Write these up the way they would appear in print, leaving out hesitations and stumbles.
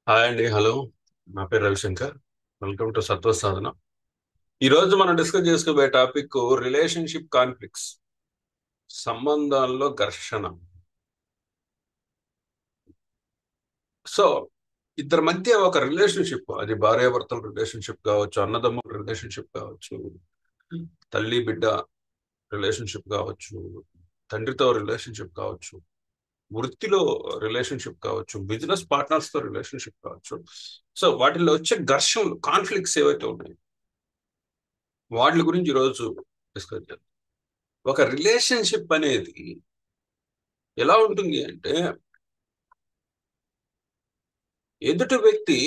Hi అండి, hello. నా పేరు రవిశంకర్. వెల్కమ్ టు సత్వ సాధన. ఈ రోజు మనం డిస్కస్ చేసుకోబోయే టాపిక్ రిలేషన్షిప్ కాన్ఫ్లిక్ట్స్, సంబంధాల్లో ఘర్షణ. సో ఇద్దరి మధ్య ఒక రిలేషన్షిప్, అది భార్యాభర్తల రిలేషన్షిప్ కావచ్చు, అన్నదమ్ముల రిలేషన్షిప్ కావచ్చు, తల్లి బిడ్డ రిలేషన్షిప్ కావచ్చు, తండ్రితో రిలేషన్షిప్ కావచ్చు, వృత్తిలో రిలేషన్షిప్ కావచ్చు, బిజినెస్ పార్ట్నర్స్ తో రిలేషన్షిప్ కావచ్చు. సో వాటిల్లో వచ్చే ఘర్షణలు, కాన్ఫ్లిక్ట్స్ ఏవైతే ఉన్నాయి, వాటి గురించి ఈరోజు డిస్కస్ చేద్దాం. ఒక రిలేషన్షిప్ అనేది ఎలా ఉంటుంది అంటే, ఎదుటి వ్యక్తి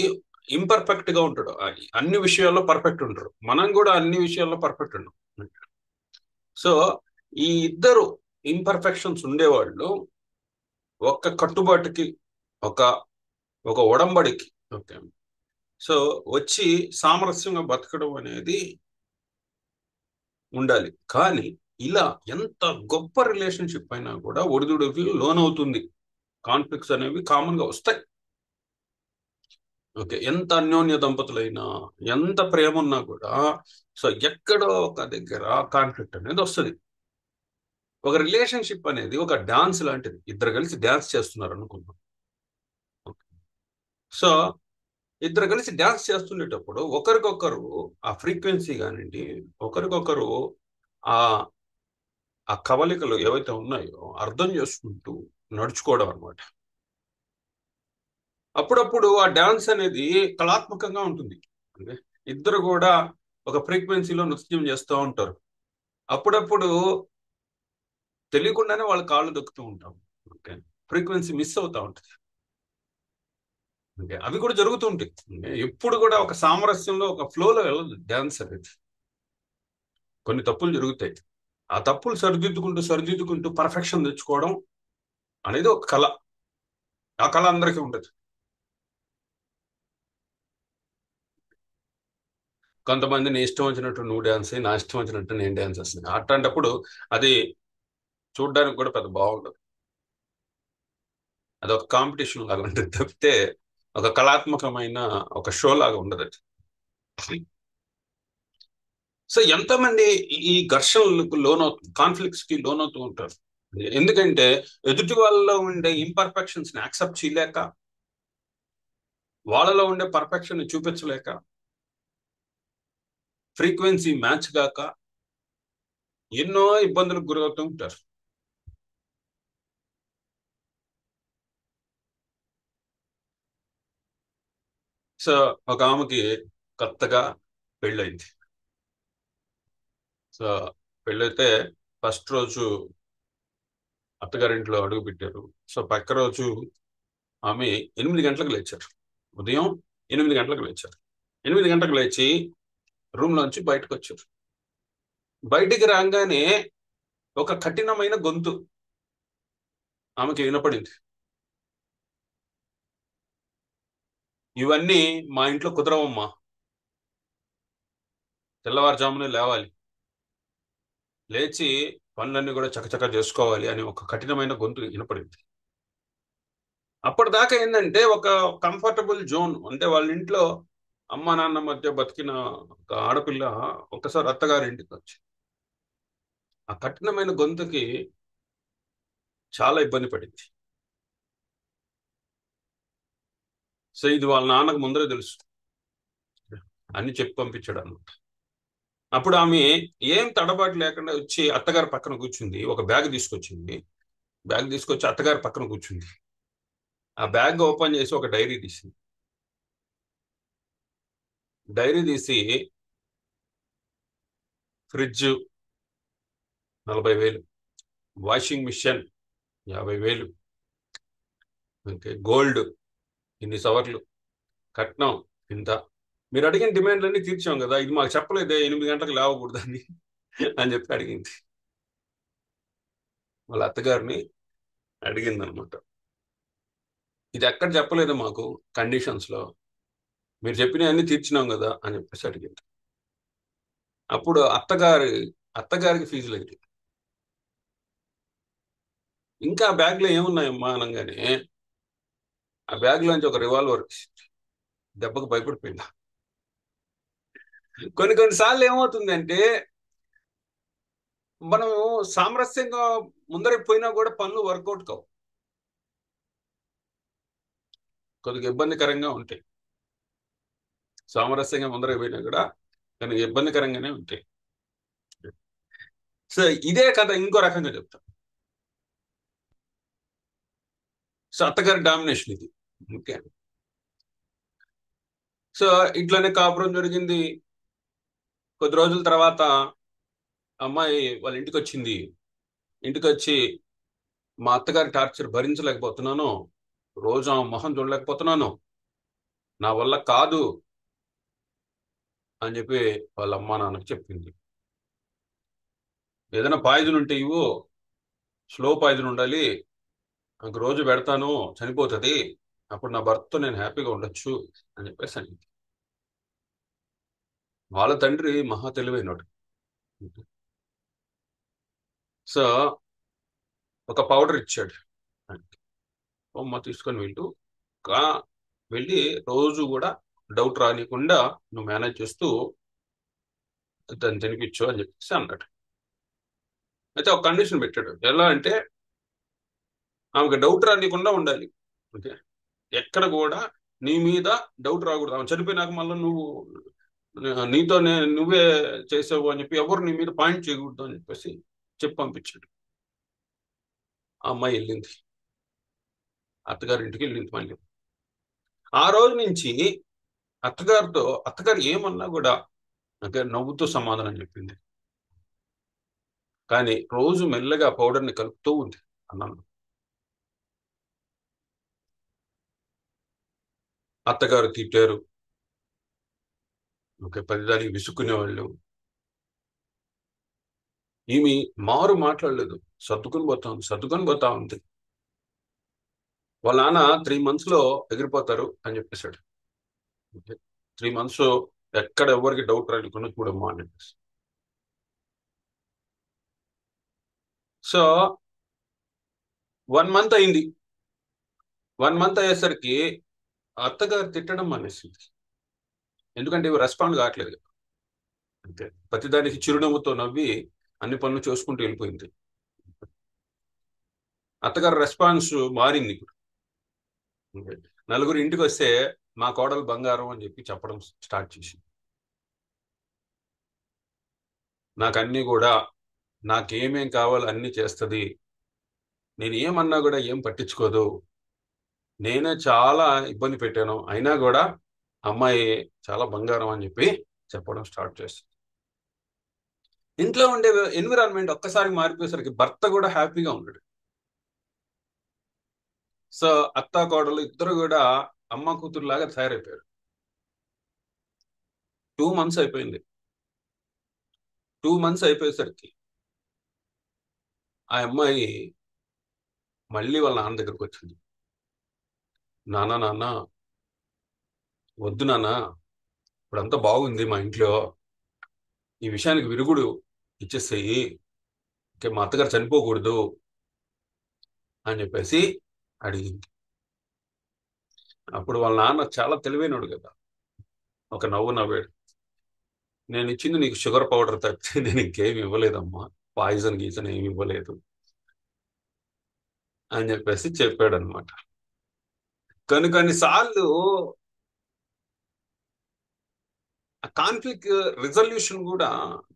ఇంపర్ఫెక్ట్ గా ఉంటాడు, అన్ని విషయాల్లో పర్ఫెక్ట్ ఉంటారు, మనం కూడా అన్ని విషయాల్లో పర్ఫెక్ట్ ఉంటాం. సో ఈ ఇద్దరు ఇంపర్ఫెక్షన్స్ ఉండేవాళ్ళు ఒక కట్టుబాటుకి, ఒక ఒక ఒడంబడికి, ఓకే, సో వచ్చి సామరస్యంగా బతకడం అనేది ఉండాలి. కానీ ఇలా ఎంత గొప్ప రిలేషన్షిప్ అయినా కూడా ఒడిదుడుకులు లోనవుతుంది. కాన్ఫ్లిక్ట్స్ అనేవి కామన్ గా వస్తాయి. ఓకే, ఎంత అన్యోన్య దంపతులైనా, ఎంత ప్రేమ ఉన్నా కూడా, సో ఎక్కడో ఒక దగ్గర కాన్ఫ్లిక్ట్ అనేది వస్తుంది. ఒక రిలేషన్షిప్ అనేది ఒక డాన్స్ లాంటిది. ఇద్దరు కలిసి డాన్స్ చేస్తున్నారు అనుకుందాం. సో ఇద్దరు కలిసి డాన్స్ చేస్తుండేటప్పుడు ఒకరికొకరు ఆ ఫ్రీక్వెన్సీ కానివ్వండి, ఒకరికొకరు ఆ ఆ కవలికలు ఏవైతే ఉన్నాయో అర్థం చేసుకుంటూ నడుచుకోవడం అనమాట. అప్పుడప్పుడు ఆ డాన్స్ అనేది కళాత్మకంగా ఉంటుంది. అంటే ఇద్దరు కూడా ఒక ఫ్రీక్వెన్సీలో నృత్యం చేస్తూ ఉంటారు. అప్పుడప్పుడు తెలియకుండానే వాళ్ళ కాళ్ళు దొక్కుతూ ఉంటాం. ఓకే, ఫ్రీక్వెన్సీ మిస్ అవుతా ఉంటుంది. ఓకే, అవి కూడా జరుగుతూ ఉంటాయి. ఓకే, ఎప్పుడు కూడా ఒక సామరస్యంలో, ఒక ఫ్లోలో వెళ్ళదు డాన్స్ అనేది. కొన్ని తప్పులు జరుగుతాయి. ఆ తప్పులు సరిదిద్దుకుంటూ సరిదిద్దుకుంటూ పర్ఫెక్షన్ తెచ్చుకోవడం అనేది ఒక కళ. ఆ కళ అందరికీ ఉండదు. కొంతమంది నీ ఇష్టం వచ్చినట్టు నువ్వు డాన్స్ అయ్యి, నా ఇష్టం వచ్చినట్టు నేను డాన్స్ చేస్తాను. అట్లాంటప్పుడు అది చూడడానికి కూడా పెద్ద బాగుండదు. అది ఒక కాంపిటీషన్ లాగా ఉంటుంది తప్పితే ఒక కళాత్మకమైన ఒక షో లాగా ఉండదు అది. సో ఎంతమంది ఈ ఘర్షణలకు లోనవుతూ, కాన్ఫ్లిక్ట్స్ కి లోనవుతూ ఉంటారు. ఎందుకంటే ఎదుటి వాళ్ళలో ఉండే ఇంపర్ఫెక్షన్స్ ని యాక్సెప్ట్ చేయలేక, వాళ్ళలో ఉండే పర్ఫెక్షన్ ని చూపించలేక, ఫ్రీక్వెన్సీ మ్యాచ్ గాక ఎన్నో ఇబ్బందులకు గురవుతూ ఉంటారు. సో ఒక ఆమెకి కొత్తగా పెళ్ళయింది. సో పెళ్ళైతే ఫస్ట్ రోజు అత్తగారింట్లో అడుగు పెట్టారు. సో పక్క రోజు ఆమె 8 గంటలకు లేచారు. ఉదయం 8 గంటలకు లేచారు. 8 గంటలకు లేచి రూమ్ లోంచి బయటకు వచ్చారు. బయటికి రాగానే ఒక కఠినమైన గొంతు ఆమెకి వినపడింది. ఇవన్నీ మా ఇంట్లో కుదరవమ్మా, తెల్లవారుజామునే లేవాలి, లేచి పనులన్నీ కూడా చకచక చేసుకోవాలి అని ఒక కఠినమైన గొంతు వినపడింది. అప్పటిదాకా ఏంటంటే ఒక కంఫర్టబుల్ జోన్, అంటే వాళ్ళ ఇంట్లో అమ్మ నాన్న మధ్య బతికిన ఒక ఆడపిల్ల ఒకసారి అత్తగారి ఇంటికి వచ్చి ఆ కఠినమైన గొంతుకి చాలా ఇబ్బంది పడింది. సో ఇది వాళ్ళ నాన్నకు ముందరే తెలుసు, అన్ని చెప్పి పంపించాడు అన్నమాట. అప్పుడు ఆమె ఏం తడబాటు లేకుండా వచ్చి అత్తగారి పక్కన కూర్చుంది. ఒక బ్యాగ్ తీసుకొచ్చింది. బ్యాగ్ తీసుకొచ్చి అత్తగారి పక్కన కూర్చుంది. ఆ బ్యాగ్ ఓపెన్ చేసి ఒక డైరీ తీసింది. డైరీ తీసి fridge 40,000, washing machine 50,000, okay, gold ఇన్ని సవర్లు, కట్నం ఇంత, మీరు అడిగిన డిమాండ్లన్నీ తీర్చాం కదా, ఇది మాకు చెప్పలేదే 8 గంటలకు లేవకూడదని అని చెప్పి అడిగింది. వాళ్ళ అత్తగారిని అడిగింది అనమాట. ఇది ఎక్కడ చెప్పలేదు మాకు కండిషన్స్ లో, మీరు చెప్పినవన్నీ తీర్చినాం కదా అని చెప్పేసి అడిగింది. అప్పుడు అత్తగారికి ఫీజులు అయింది. ఇంకా ఆ బ్యాగ్ లో ఏమున్నాయమ్మా అనగానే ఆ బ్యాగ్ లోంచి ఒక రివాల్వర్ తీసింది. దెబ్బకు భయపడిపోయింది. కొన్నిసార్లు ఏమవుతుందంటే మనం సామరస్యంగా ముందరికి పోయినా కూడా పనులు వర్కౌట్ కావు, కొద్దిగా ఇబ్బందికరంగా ఉంటాయి. సామరస్యంగా ముందరకు పోయినా కూడా కానీ ఇబ్బందికరంగానే ఉంటాయి. సో ఇదే కథ ఇంకో రకంగా చెప్తా. సో అత్తగారి డామినేషన్ ఇది. ఓకే. సో ఇట్లానే కాపురం జరిగింది. కొద్ది రోజుల తర్వాత అమ్మాయి వాళ్ళ ఇంటికి వచ్చింది. ఇంటికి వచ్చి మా అత్తగారి టార్చర్ భరించలేకపోతున్నాను, రోజు ఆమె మొహం చూడలేకపోతున్నాను, నా వల్ల కాదు అని చెప్పి వాళ్ళ అమ్మా నాన్నకి చెప్పింది. ఏదైనా పాయిజన్ ఉంటే ఇవ్వు, స్లో పాయిజన్ ఉండాలి, నాకు రోజు పెడతాను, చనిపోతుంది, అప్పుడు నా భర్తతో నేను హ్యాపీగా ఉండొచ్చు అని చెప్పేసి అనింది. వాళ్ళ తండ్రి మహా తెలివైనడు. సో ఒక పౌడర్ ఇచ్చాడు. బొమ్మ తీసుకొని కా వెళ్ళి రోజు కూడా డౌట్ రానికుండా నువ్వు మేనేజ్ చేస్తూ దాన్ని తినిపించు అని చెప్పేసి అన్నాడు. అయితే ఒక కండిషన్ పెట్టాడు. ఎలా అంటే ఆమెకు డౌట్ రానికుండా ఉండాలి. ఓకే. ఎక్కడ కూడా నీ మీద డౌట్ రాకూడదు. ఆమె చనిపోయినాక మళ్ళీ నువ్వు నీతోనే నువ్వే చేసావు అని చెప్పి ఎవరు నీ మీద పాయింట్ చేయకూడదు అని చెప్పేసి చెప్పి పంపించాడు. ఆ అమ్మాయి వెళ్ళింది, అత్తగారి ఇంటికి వెళ్ళింది. మళ్ళీ ఆ రోజు నుంచి అత్తగారు ఏమన్నా కూడా నాకు నవ్వుతూ సమాధానం చెప్పింది. కానీ రోజు మెల్లగా పౌడర్ని కలుపుతూ ఉంది అన్నాను. అత్తగారు తిట్టారు, ఓకే, ప్రతిదానికి విసుక్కునేవాళ్ళు. ఈమె మారు మాట్లాడలేదు, సర్దుకొని పోతా ఉంది. వాళ్ళ నాన్న 3 months లో ఎగిరిపోతారు అని చెప్పేశాడు. 3 months ఎక్కడ ఎవరికి డౌట్ రానికుండా చూడమ్మా అని చెప్పేసి. సో 1 month అయింది. 1 month అయ్యేసరికి అత్తగారు తిట్టడం మానేసింది. ఎందుకంటే ఇవి రెస్పాండ్ కావట్లేదు. అంతే, ప్రతిదానికి చిరునవ్వుతో నవ్వి అన్ని పనులు చేసుకుంటూ వెళ్ళిపోయింది. అత్తగారు రెస్పాన్స్ మారింది ఇప్పుడు. నలుగురు ఇంటికి వస్తే మా కోడలు బంగారం అని చెప్పి చెప్పడం స్టార్ట్ చేసింది. నాకు అన్నీ కూడా, నాకేమేం కావాలో అన్నీ చేస్తుంది, నేను ఏమన్నా కూడా ఏం పట్టించుకోదు, నేనే చాలా ఇబ్బంది పెట్టాను, అయినా కూడా అమ్మాయి చాలా బంగారం అని చెప్పి చెప్పడం స్టార్ట్ చేస్తుంది. ఇంట్లో ఉండే ఎన్విరాన్మెంట్ ఒక్కసారి మారిపోయేసరికి భర్త కూడా హ్యాపీగా ఉన్నాడు. సో అత్త కోడలు ఇద్దరు కూడా అమ్మ కూతురులాగా తయారైపోయారు. 2 months అయిపోయింది. 2 months అయిపోయేసరికి ఆ అమ్మాయి మళ్ళీ వాళ్ళ నాన్న దగ్గరకు వచ్చింది. నాన్న నాన్న వద్దు నాన్న, ఇప్పుడంతా బాగుంది మా ఇంట్లో, ఈ విషయానికి విరుగుడు ఇచ్చేసేయి, ఓకే, మా అత్తగారు చనిపోకూడదు అని చెప్పేసి అడిగింది. అప్పుడు వాళ్ళ నాన్న చాలా తెలివైనడు కదా, ఒక నవ్వు నవ్వాడు. నేను ఇచ్చింది నీకు షుగర్ పౌడర్ తప్పితే నేను ఇంకేమి ఇవ్వలేదమ్మా, పాయిజన్ గీజన్ ఏమి ఇవ్వలేదు అని చెప్పేసి చెప్పాడు అనమాట. కొన్నిసార్లు కాన్ఫ్లిక్ట్ రిజల్యూషన్ కూడా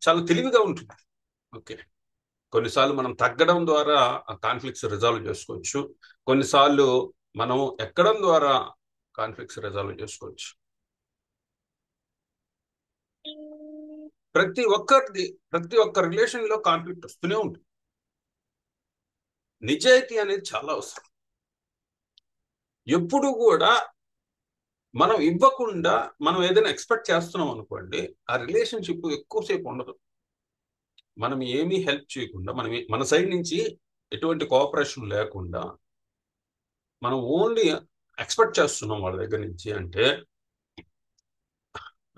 చాలా తెలివిగా ఉంటుంది. ఓకే. కొన్నిసార్లు మనం తగ్గడం ద్వారా ఆ కాన్ఫ్లిక్ట్స్ రిజాల్వ్ చేసుకోవచ్చు, కొన్నిసార్లు మనం ఎక్కడం ద్వారా కాన్ఫ్లిక్ట్స్ రిజాల్వ్ చేసుకోవచ్చు. ప్రతి ఒక్క రిలేషన్ లో కాన్ఫ్లిక్ట్ వస్తూనే ఉంటుంది. నిజాయితీ అనేది చాలా అవసరం. ఎప్పుడు కూడా మనం ఇవ్వకుండా మనం ఏదైనా ఎక్స్పెక్ట్ చేస్తున్నాం అనుకోండి, ఆ రిలేషన్షిప్ ఎక్కువసేపు ఉండదు. మనం ఏమీ హెల్ప్ చేయకుండా, మన సైడ్ నుంచి ఎటువంటి కోఆపరేషన్ లేకుండా మనం ఓన్లీ ఎక్స్పెక్ట్ చేస్తున్నాం వాళ్ళ దగ్గర నుంచి అంటే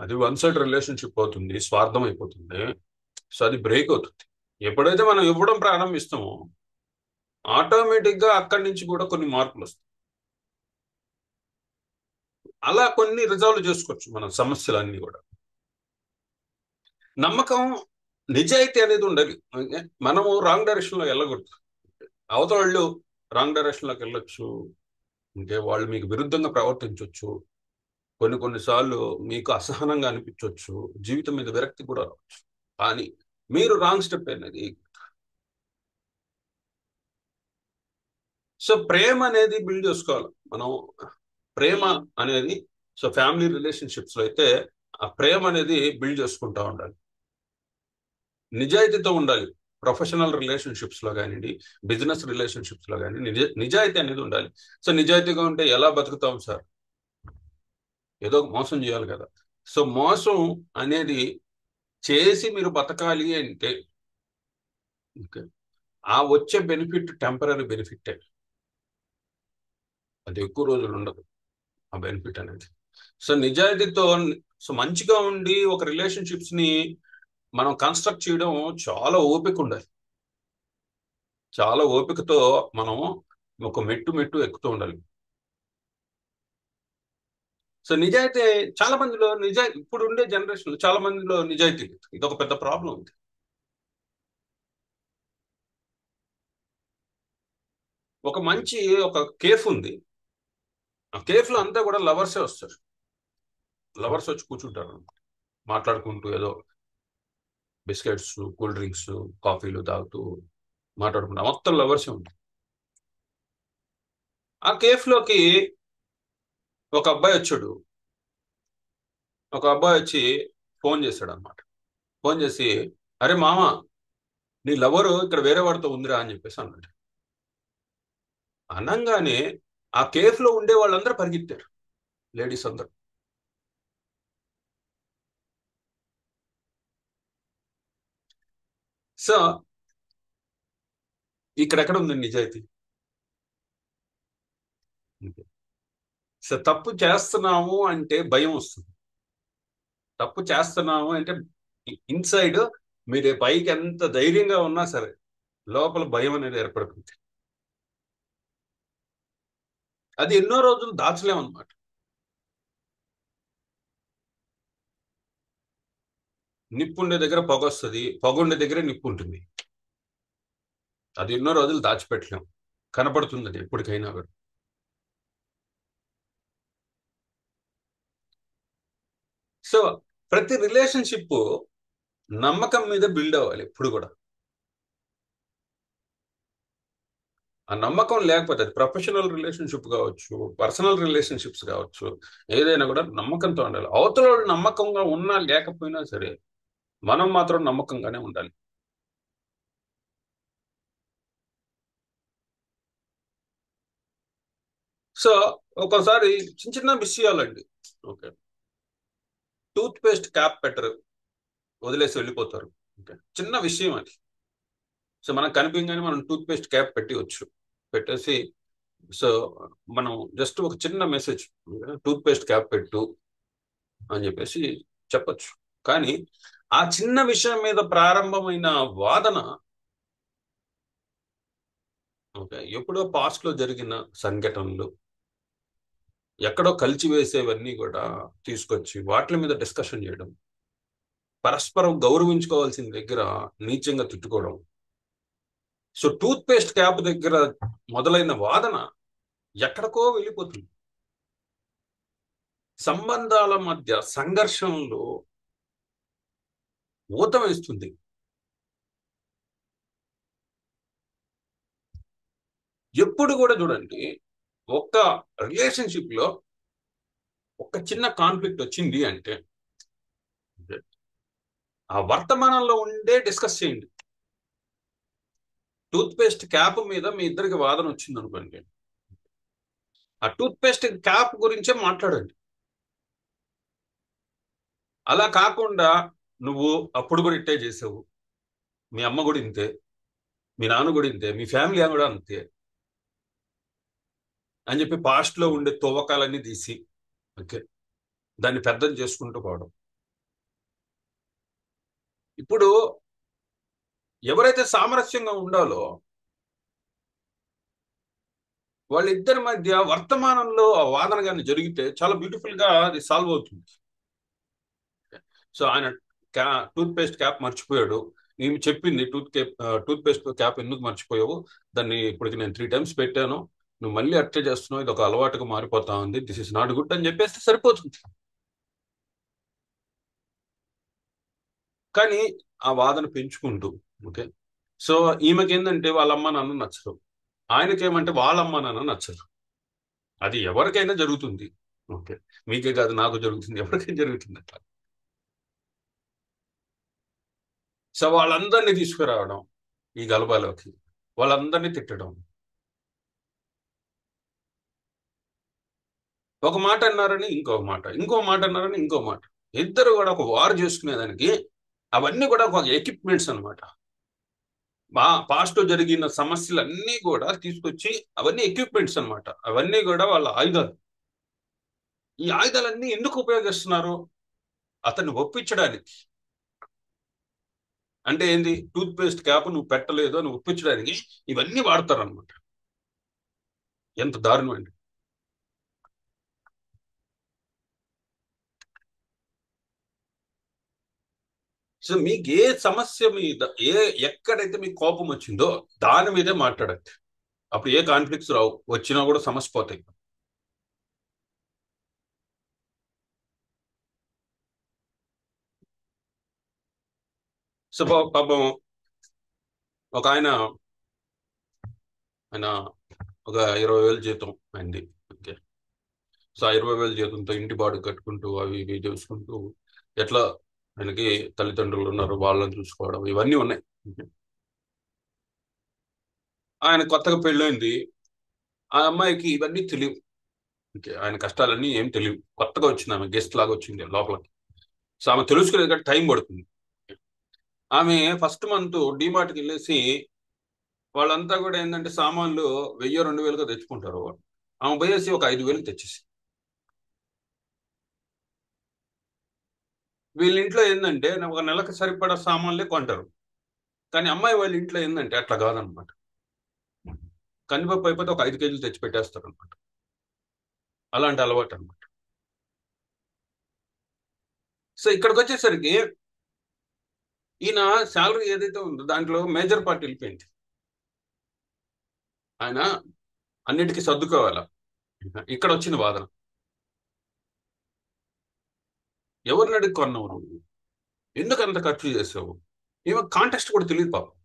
అది 1-side రిలేషన్షిప్ అవుతుంది, స్వార్థం అయిపోతుంది. సో అది బ్రేక్ అవుతుంది. ఎప్పుడైతే మనం ఇవ్వడం ప్రారంభిస్తామో ఆటోమేటిక్ గా అక్కడి నుంచి కూడా కొన్ని మార్పులు వస్తాయి. అలా కొన్ని రిజాల్వ్ చేసుకోవచ్చు మనం సమస్యలన్నీ కూడా. నమ్మకం, నిజాయితీ అనేది ఉండాలి. మనము రాంగ్ డైరెక్షన్ లో వెళ్ళకూడదు. అవతల వాళ్ళు రాంగ్ డైరెక్షన్ లోకి వెళ్ళొచ్చు, అంటే వాళ్ళు మీకు విరుద్ధంగా ప్రవర్తించవచ్చు, కొన్నిసార్లు మీకు అసహనంగా అనిపించవచ్చు, జీవితం మీద విరక్తి కూడా రావచ్చు. కానీ మీరు రాంగ్ స్టెప్ అనేది. సో ప్రేమ అనేది బిల్డ్ చేసుకోవాలి మనం. ప్రేమ అనేది, సో ఫ్యామిలీ రిలేషన్షిప్స్ లో అయితే ఆ ప్రేమ అనేది బిల్డ్ చేసుకుంటా ఉండాలి. నిజాయితీతో ఉండాలి. ప్రొఫెషనల్ రిలేషన్షిప్స్ లో కానివ్వండి, బిజినెస్ రిలేషన్షిప్స్ లో కానీ నిజాయితీ అనేది ఉండాలి. సో నిజాయితీగా ఉంటే ఎలా బతుకుతాం సార్? ఏదో ఒక మోసం చేయాలి కదా. సో మోసం అనేది చేసి మీరు బతకాలి అంటే, ఓకే, ఆ వచ్చే బెనిఫిట్ టెంపరీ బెనిఫిట్, అది ఎక్కువ రోజులు ఉండదు ఆ బెనిఫిట్ అనేది. సో నిజాయితీతో, సో మంచిగా ఉండి ఒక రిలేషన్షిప్స్ ని మనం కన్స్ట్రక్ట్ చేయడం చాలా ఓపిక ఉండాలి. చాలా ఓపికతో మనం ఒక మెట్టు మెట్టు ఎక్కుతూ ఉండాలి. సో నిజాయితీ, చాలా మందిలో ఇప్పుడు ఉండే జనరేషన్ లో చాలా మందిలో నిజాయితీ లేదు. ఇది ఒక పెద్ద ప్రాబ్లం ఉంది. ఒక మంచి ఒక కేఫ్ ఉంది. ఆ కేఫ్ లో అంతా కూడా లవర్సే వస్తారు. లవర్స్ వచ్చి కూర్చుంటారు, మాట్లాడుకుంటూ ఏదో బిస్కెట్స్, కూల్ డ్రింక్స్, కాఫీలు తాగుతూ మాట్లాడుకుంటా, మొత్తం లవర్సే ఉంటారు. ఆ కేఫ్ లోకి ఒక అబ్బాయి వచ్చాడు. ఒక అబ్బాయి వచ్చి ఫోన్ చేశాడు అనమాట. ఫోన్ చేసి, అరే మామ, నీ లవరు ఇక్కడ వేరే వాడితో ఉందిరా అని చెప్పేసి అన్నాడు. అనంగానే ఆ కేఫ్ లో ఉండే వాళ్ళందరూ పరిగెత్తారు, లేడీస్ అందరూ. సో ఇక్కడెక్కడ ఉంది నిజాయితీ? సో తప్పు చేస్తున్నాము అంటే భయం వస్తుంది. తప్పు చేస్తున్నాము అంటే ఇన్సైడ్ మీరు పైకి ఎంత ధైర్యంగా ఉన్నా సరే లోపల భయం అనేది ఏర్పడుతుంది. అది ఎన్నో రోజులు దాచలేమన్నమాట. నిప్పు ఉండే దగ్గర పొగ వస్తుంది, పొగ ఉండే దగ్గర నిప్పు ఉంటుంది. అది ఎన్నో రోజులు దాచిపెట్టలేం, కనపడుతుంది అది ఎప్పటికైనా కూడా. సో ప్రతి రిలేషన్షిప్ నమ్మకం మీద బిల్డ్ అవ్వాలి ఎప్పుడు కూడా. ఆ నమ్మకం లేకపోతే, అది ప్రొఫెషనల్ రిలేషన్షిప్ కావచ్చు, పర్సనల్ రిలేషన్షిప్స్ కావచ్చు, ఏదైనా కూడా నమ్మకంతో ఉండాలి. అవతల వాళ్ళు నమ్మకంగా ఉన్నా లేకపోయినా సరే మనం మాత్రం నమ్మకంగానే ఉండాలి. సో ఒక్కోసారి చిన్న చిన్న విషయాలండి. ఓకే, టూత్ పేస్ట్ క్యాప్ పెట్టరు, వదిలేసి వెళ్ళిపోతారు. ఓకే, చిన్న విషయం అది. సో మనకు కనిపించగానే మనం టూత్ పేస్ట్ క్యాప్ పెట్టవచ్చు, పెట్టేసి, సో మనం జస్ట్ ఒక చిన్న మెసేజ్, టూత్ పేస్ట్ క్యాప్ పెట్టు అని చెప్పేసి చెప్పొచ్చు. కానీ ఆ చిన్న విషయం మీద ప్రారంభమైన వాదన, ఓకే, ఎప్పుడో పాస్ట్ లో జరిగిన సంఘటనలు, ఎక్కడో కలిచివేసేవన్నీ కూడా తీసుకొచ్చి వాటి మీద డిస్కషన్ చేయడం, పరస్పరం గౌరవించుకోవాల్సిన దగ్గర నీచంగా తిట్టుకోవడం. సో టూత్ పేస్ట్ క్యాప్ దగ్గర మొదలైన వాదన ఎక్కడికో వెళ్ళిపోతుంది. సంబంధాల మధ్య సంఘర్షణలు ఊతం వేస్తుంది. ఎప్పుడు కూడా చూడండి, ఒక రిలేషన్షిప్ లో ఒక చిన్న కాన్ఫ్లిక్ట్ వచ్చింది అంటే ఆ వర్తమానంలో ఉండే డిస్కస్ చేయండి. టూత్ పేస్ట్ క్యాప్ మీద మీ ఇద్దరికి వాదన వచ్చింది అనుకోండి, ఆ టూత్ పేస్ట్ క్యాప్ గురించే మాట్లాడండి. అలా కాకుండా నువ్వు అప్పుడు కూడా ఇట్టే చేసావు, మీ అమ్మ కూడా ఇంతే, మీ నాన్న కూడా ఇంతే, మీ ఫ్యామిలీ కూడా అంతే అని చెప్పి పాస్ట్ లో ఉండే తువ్వకాలన్నీ తీసి, ఓకే, దాన్ని పెద్దది చేసుకుంటూ పోవడం. ఇప్పుడు ఎవరైతే సామరస్యంగా ఉండాలో వాళ్ళిద్దరి మధ్య వర్తమానంలో ఆ వాదన కానీ జరిగితే చాలా బ్యూటిఫుల్ గా అది సాల్వ్ అవుతుంది. సో ఆయన క్యా టూత్ పేస్ట్ క్యాప్ మర్చిపోయాడు. నేను చెప్పింది టూత్ పేస్ట్ క్యాప్ ఎందుకు మర్చిపోయావు, దాన్ని ఇప్పటికి నేను 3 టైమ్స్ పెట్టాను, నువ్వు మళ్ళీ అట్లే చేస్తున్నావు, ఇది ఒక అలవాటుగా మారిపోతా ఉంది, దిస్ ఇస్ నాట్ గుడ్ అని చెప్పేస్తే సరిపోతుంది. కానీ ఆ వాదన పెంచుకుంటూ, ఓకే, సో ఈమెకి ఏంటంటే వాళ్ళ అమ్మ నాన్న నచ్చరు, ఆయనకేమంటే వాళ్ళ అమ్మ నాన్న నచ్చరు. అది ఎవరికైనా జరుగుతుంది. ఓకే, మీకే కాదు నాకు జరుగుతుంది, ఎవరికైనా జరుగుతుంది అట్లా. సో వాళ్ళందరినీ తీసుకురావడం ఈ గలబాలోకి, వాళ్ళందరినీ తిట్టడం, ఒక మాట అన్నారని ఇంకో మాట అన్నారని ఇంకో మాట, ఇద్దరు కూడా ఒక వార్ చేసుకునేదానికి అవన్నీ కూడా ఒక ఎక్విప్మెంట్స్ అన్నమాట. మా పాస్ట్ జరిగిన సమస్యలన్నీ కూడా తీసుకొచ్చి అవన్నీ ఎక్విప్మెంట్స్ అన్నమాట, అవన్నీ కూడా వాళ్ళ ఆయుధాలు. ఈ ఆయుధాలన్నీ ఎందుకు ఉపయోగిస్తున్నారు? అతన్ని ఒప్పించడానికి. అంటే ఏంది, టూత్ పేస్ట్ క్యాప్ నువ్వు పెట్టలేదు అని ఒప్పించడానికి ఇవన్నీ వాడతారు అనమాట. ఎంత దారుణం అండి. సో మీకు ఏ సమస్య మీద, ఎక్కడైతే మీకు కోపం వచ్చిందో దాని మీదే మాట్లాడండి. అప్పుడు ఏ కాన్ఫ్లిక్ట్స్ రావు, వచ్చినా కూడా సమస్య పోతాయి. సో పాపం ఒక ఆయన, ఆయన ఒక 20,000 జీతం అయింది. ఓకే, సో ఆ 20,000 జీతంతో ఇంటి బాడు కట్టుకుంటూ అవి ఇవి చూసుకుంటూ ఎట్లా, ఆయనకి తల్లిదండ్రులు ఉన్నారు, వాళ్ళని చూసుకోవడం ఇవన్నీ ఉన్నాయి. ఓకే. ఆయన కొత్తగా పెళ్ళైంది, ఆ అమ్మాయికి ఇవన్నీ తెలియవు. ఓకే, ఆయన కష్టాలన్నీ ఏం తెలియవు, కొత్తగా వచ్చింది, ఆమె గెస్ట్ లాగా వచ్చింది లోపలికి. సో ఆమె తెలుసుకునేది కంటే టైం పడుతుంది. ఆమె ఫస్ట్ మంత్ డిమార్ట్కి వెళ్ళేసి, వాళ్ళంతా కూడా ఏంటంటే సామాన్లు 1,000 2,000గా తెచ్చుకుంటారు. ఆమె పోయేసి ఒక 5,000 తెచ్చేసి, వీళ్ళ ఇంట్లో ఏంటంటే ఒక నెలకు సరిపడా సామాన్లే కొంటారు. కానీ అమ్మాయి వాళ్ళ ఇంట్లో ఏంటంటే అట్లా కాదనమాట. కందిపప్పు అయిపోతే ఒక 5 కేజీలు తెచ్చి పెట్టేస్తారు అనమాట. అలాంటి అలవాటు అనమాట. సో ఇక్కడికి వచ్చేసరికి ఈయన శాలరీ ఏదైతే ఉందో దాంట్లో మేజర్ పార్ట్ వెళ్ళిపోయింది. ఆయన అన్నిటికీ సర్దుకోవాలా. ఇక్కడ వచ్చిన వాదన, ఎవరిని అడిగి కొన్నావు నువ్వు, ఎందుకు అంత ఖర్చు చేసావు, ఈమె కాంటెక్స్ట్ కూడా తెలియదు పాపం.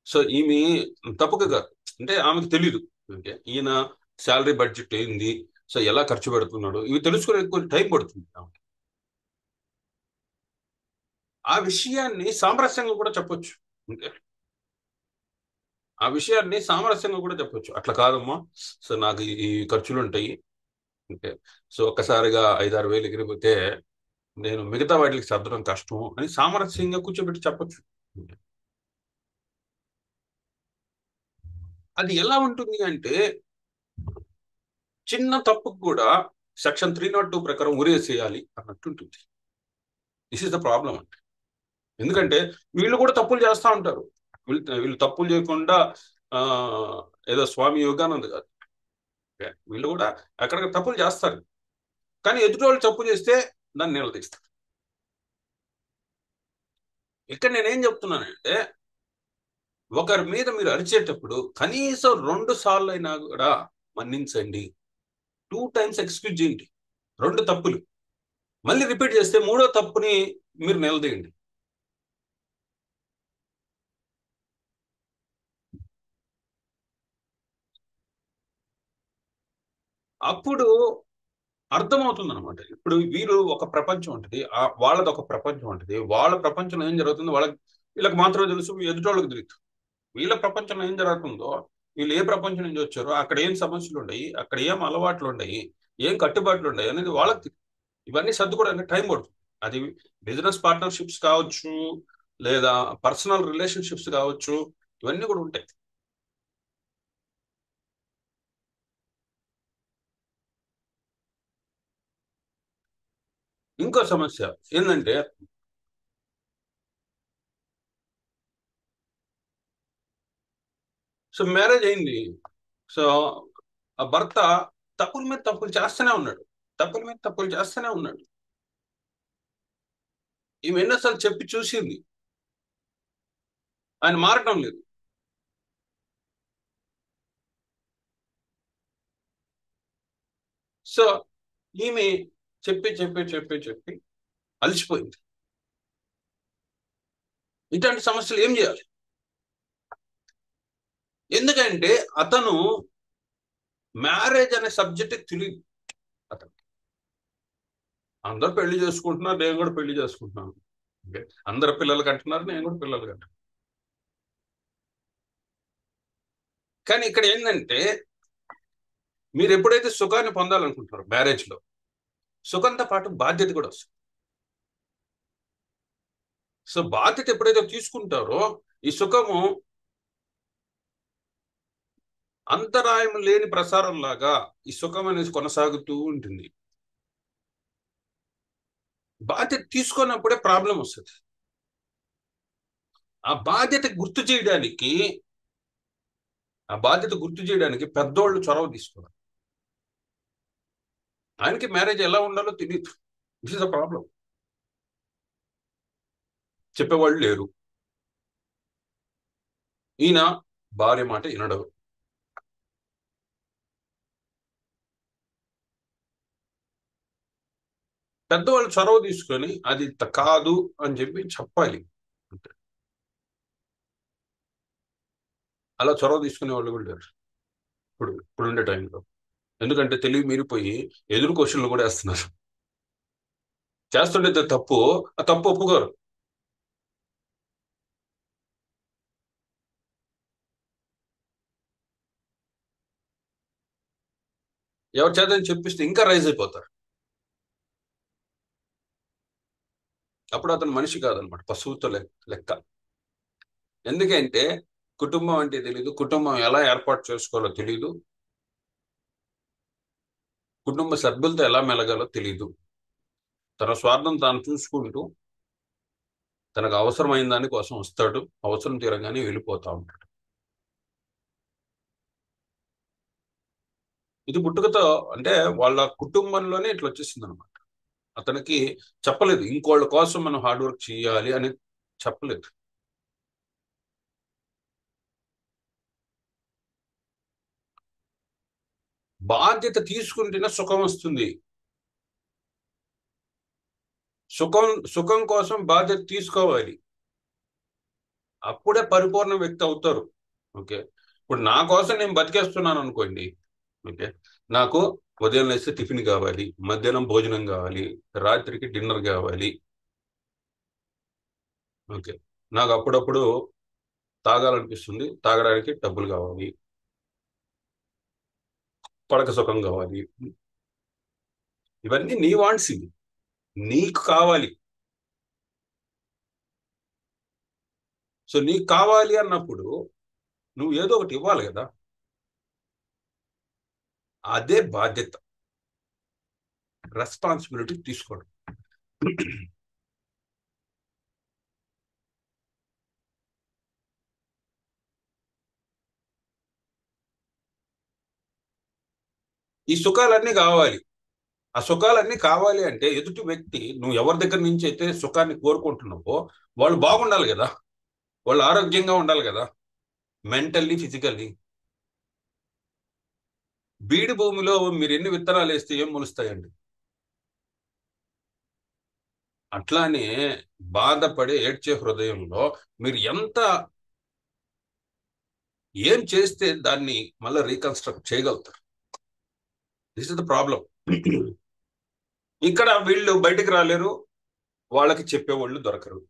సో ఈమె తప్పుగా కాదు, అంటే ఆమెకు తెలియదు. ఓకే, ఈయన శాలరీ బడ్జెట్ ఏంది, సో ఎలా ఖర్చు పెడుతున్నాడు, ఇవి తెలుసుకునే కొంచెం టైం పడుతుంది ఆమెకి. ఆ విషయాన్ని సామరస్యంగా కూడా చెప్పొచ్చు. ఓకే, ఆ విషయాన్ని సామరస్యంగా కూడా చెప్పొచ్చు, అట్లా కాదమ్మా, సో నాకు ఈ ఖర్చులు ఉంటాయి. ఓకే, సో ఒక్కసారిగా 5-6 వేలు ఎగిరిపోతే నేను మిగతా వాటికి సర్దడం కష్టం అని సామరస్యంగా కూర్చోబెట్టి చెప్పొచ్చు. అది ఎలా ఉంటుంది అంటే, చిన్న తప్పుకు కూడా సెక్షన్ 302 ప్రకారం ఉరేసేయాలి అన్నట్టు ఉంటుంది. దిస్ ఇస్ ద ప్రాబ్లం అంటే. ఎందుకంటే వీళ్ళు కూడా తప్పులు చేస్తూ ఉంటారు. వీళ్ళు తప్పులు చేయకుండా ఆ ఏదో స్వామి యోగానంద్ కాదు. ఓకే? వీళ్ళు కూడా అక్కడ తప్పులు చేస్తారు. కానీ ఎదుటి వాళ్ళు తప్పు చేస్తే దాన్ని నిలదీస్తారు. ఇక్కడ నేనేం చెప్తున్నానంటే, ఒకరి మీద మీరు అరిచేటప్పుడు కనీసం 2 సార్లు అయినా కూడా మన్నించండి. 2 టైమ్స్ ఎక్స్క్యూజ్ చేయండి. 2 తప్పులు మళ్ళీ రిపీట్ చేస్తే మూడో తప్పుని మీరు నిలదీయండి. అప్పుడు అర్థమవుతుంది అనమాట. ఇప్పుడు వీరు ఒక ప్రపంచం ఉంటుంది, వాళ్ళది ఒక ప్రపంచం ఉంటుంది. వాళ్ళ ప్రపంచంలో ఏం జరుగుతుందో వీళ్ళకి మాత్రమే తెలుసు, ఎదుటోళ్ళకి తెలియదు. వీళ్ళ ప్రపంచంలో ఏం జరుగుతుందో, వీళ్ళు ఏ ప్రపంచం నుంచి వచ్చారో, అక్కడ ఏం సమస్యలు ఉన్నాయి, అక్కడ ఏం అలవాట్లు ఉన్నాయి, ఏం కట్టుబాట్లు ఉన్నాయి అనేది వాళ్ళకి తెలియదు. ఇవన్నీ సర్దుకోవడానికి టైం పడుతుంది. అది బిజినెస్ పార్ట్నర్షిప్స్ కావచ్చు, లేదా పర్సనల్ రిలేషన్షిప్స్ కావచ్చు, ఇవన్నీ కూడా ఉంటాయి. ఇంకో సమస్య ఏంటంటే, సో మ్యారేజ్ అయింది, సో ఆ భర్త తప్పుల మీద తప్పులు చేస్తూనే ఉన్నాడు, తప్పుల మీద తప్పులు చేస్తూనే ఉన్నాడు. ఈమె ఎన్నోసార్లు చెప్పి చూసింది, ఆయన మారటం లేదు. సో ఈమె చెప్పి చెప్పి చెప్పి చెప్పి అలసిపోయింది. ఇటువంటి సమస్యలు ఏం చేయాలి? ఎందుకంటే అతను మ్యారేజ్ అనే సబ్జెక్ట్ తెలియదు. అతను అందరూ పెళ్లి చేసుకుంటున్నారు, నేను కూడా పెళ్లి చేసుకుంటున్నాను. ఓకే, అందరు పిల్లలు కంటున్నారు, నేను కూడా పిల్లలు కంటున్నాను. కానీ ఇక్కడ ఏంటంటే, మీరు ఎప్పుడైతే సుఖాన్ని పొందాలనుకుంటున్నారో మ్యారేజ్ లో, సుఖంతో పాటు బాధ్యత కూడా వస్తుంది. సో బాధ్యత ఎప్పుడైతే తీసుకుంటారో, ఈ సుఖము అంతరాయం లేని ప్రసారం లాగా ఈ సుఖం అనేది కొనసాగుతూ ఉంటుంది. బాధ్యత తీసుకున్నప్పుడే ప్రాబ్లం వస్తుంది. ఆ బాధ్యత గుర్తు చేయడానికి ఆ బాధ్యత గుర్తు చేయడానికి పెద్దోళ్ళు చొరవ తీసుకోవాలి. ఆయనకి మ్యారేజ్ ఎలా ఉండాలో తెలియదు. This is a problem. చెప్పేవాళ్ళు లేరు. ఈయన భార్య మాట వినడు. పెద్దవాళ్ళు చొరవ తీసుకొని అది కాదు అని చెప్పి చెప్పాలి. అంతే. అలా చొరవ తీసుకునే వాళ్ళు కూడా లేరు ఇప్పుడుండే టైంలో. ఎందుకంటే తెలివి మీరిపోయి ఎదురు క్వశ్చన్లు కూడా వేస్తున్నారు. చేస్తుంటే తప్పు, ఆ తప్పు ఒప్పుకోరు. ఎవరి చేతని చెప్పిస్తే ఇంకా రైజ్ అయిపోతారు. అప్పుడు అతను మనిషి కాదనమాట, పశువుతో లెక్క. ఎందుకంటే కుటుంబం అంటే తెలియదు, కుటుంబం ఎలా ఏర్పాటు చేసుకోవాలో తెలియదు, కుటుంబ సభ్యులతో ఎలా మెలగాలో తెలియదు. తన స్వార్థం తాను చూసుకుంటూ తనకు అవసరమైన దాని కోసం వస్తాడు, అవసరం తీరంగానే వెళ్ళిపోతా ఉంటాడు. ఇది పుట్టుకతో, అంటే వాళ్ళ కుటుంబంలోనే ఇట్లా వచ్చేసింది అనమాట. అతనికి చెప్పలేదు ఇంకోళ్ళ కోసం మనం హార్డ్ వర్క్ చేయాలి అని చెప్పలేదు. బాధ్యత తీసుకుంటేనే సుఖం వస్తుంది. సుఖం సుఖం కోసం బాధ్యత తీసుకోవాలి. అప్పుడే పరిపూర్ణ వ్యక్తి అవుతారు. ఓకే, ఇప్పుడు నా కోసం నేను బతికేస్తున్నాను అనుకోండి. ఓకే, నాకు ఉదయం లేస్తే టిఫిన్ కావాలి, మధ్యాహ్నం భోజనం కావాలి, రాత్రికి డిన్నర్ కావాలి. ఓకే, నాకు అప్పుడప్పుడు తాగాలనిపిస్తుంది, తాగడానికి డబ్బులు కావాలి, పడక సుఖం కావాలి. ఇవన్నీ నీ వాంట్స్, ఇవి నీకు కావాలి. సో నీకు కావాలి అన్నప్పుడు నువ్వు ఏదో ఒకటి ఇవ్వాలి కదా. అదే బాధ్యత, రెస్పాన్సిబిలిటీ తీసుకోవడం. ఈ సుఖాలన్నీ కావాలి. ఆ సుఖాలన్నీ కావాలి అంటే ఎదుటి వ్యక్తి, నువ్వు ఎవరి దగ్గర నుంచి అయితే సుఖాన్ని కోరుకుంటున్నావో వాళ్ళు బాగుండాలి కదా, వాళ్ళు ఆరోగ్యంగా ఉండాలి కదా, మెంటల్లీ ఫిజికల్లీ. బీడి భూమిలో మీరు ఎన్ని విత్తనాలు వేస్తే ఏం మొలుస్తాయండి? అట్లానే బాధపడే ఏడ్చే హృదయంలో మీరు ఎంత ఏం చేస్తే దాన్ని మళ్ళీ రీకన్స్ట్రక్ట్ చేయగలుగుతారు. This is the problem. ఇక్కడ వీళ్ళు బయటికి రాలేరు, వాళ్ళకి చెప్పేవాళ్ళు దొరకరు.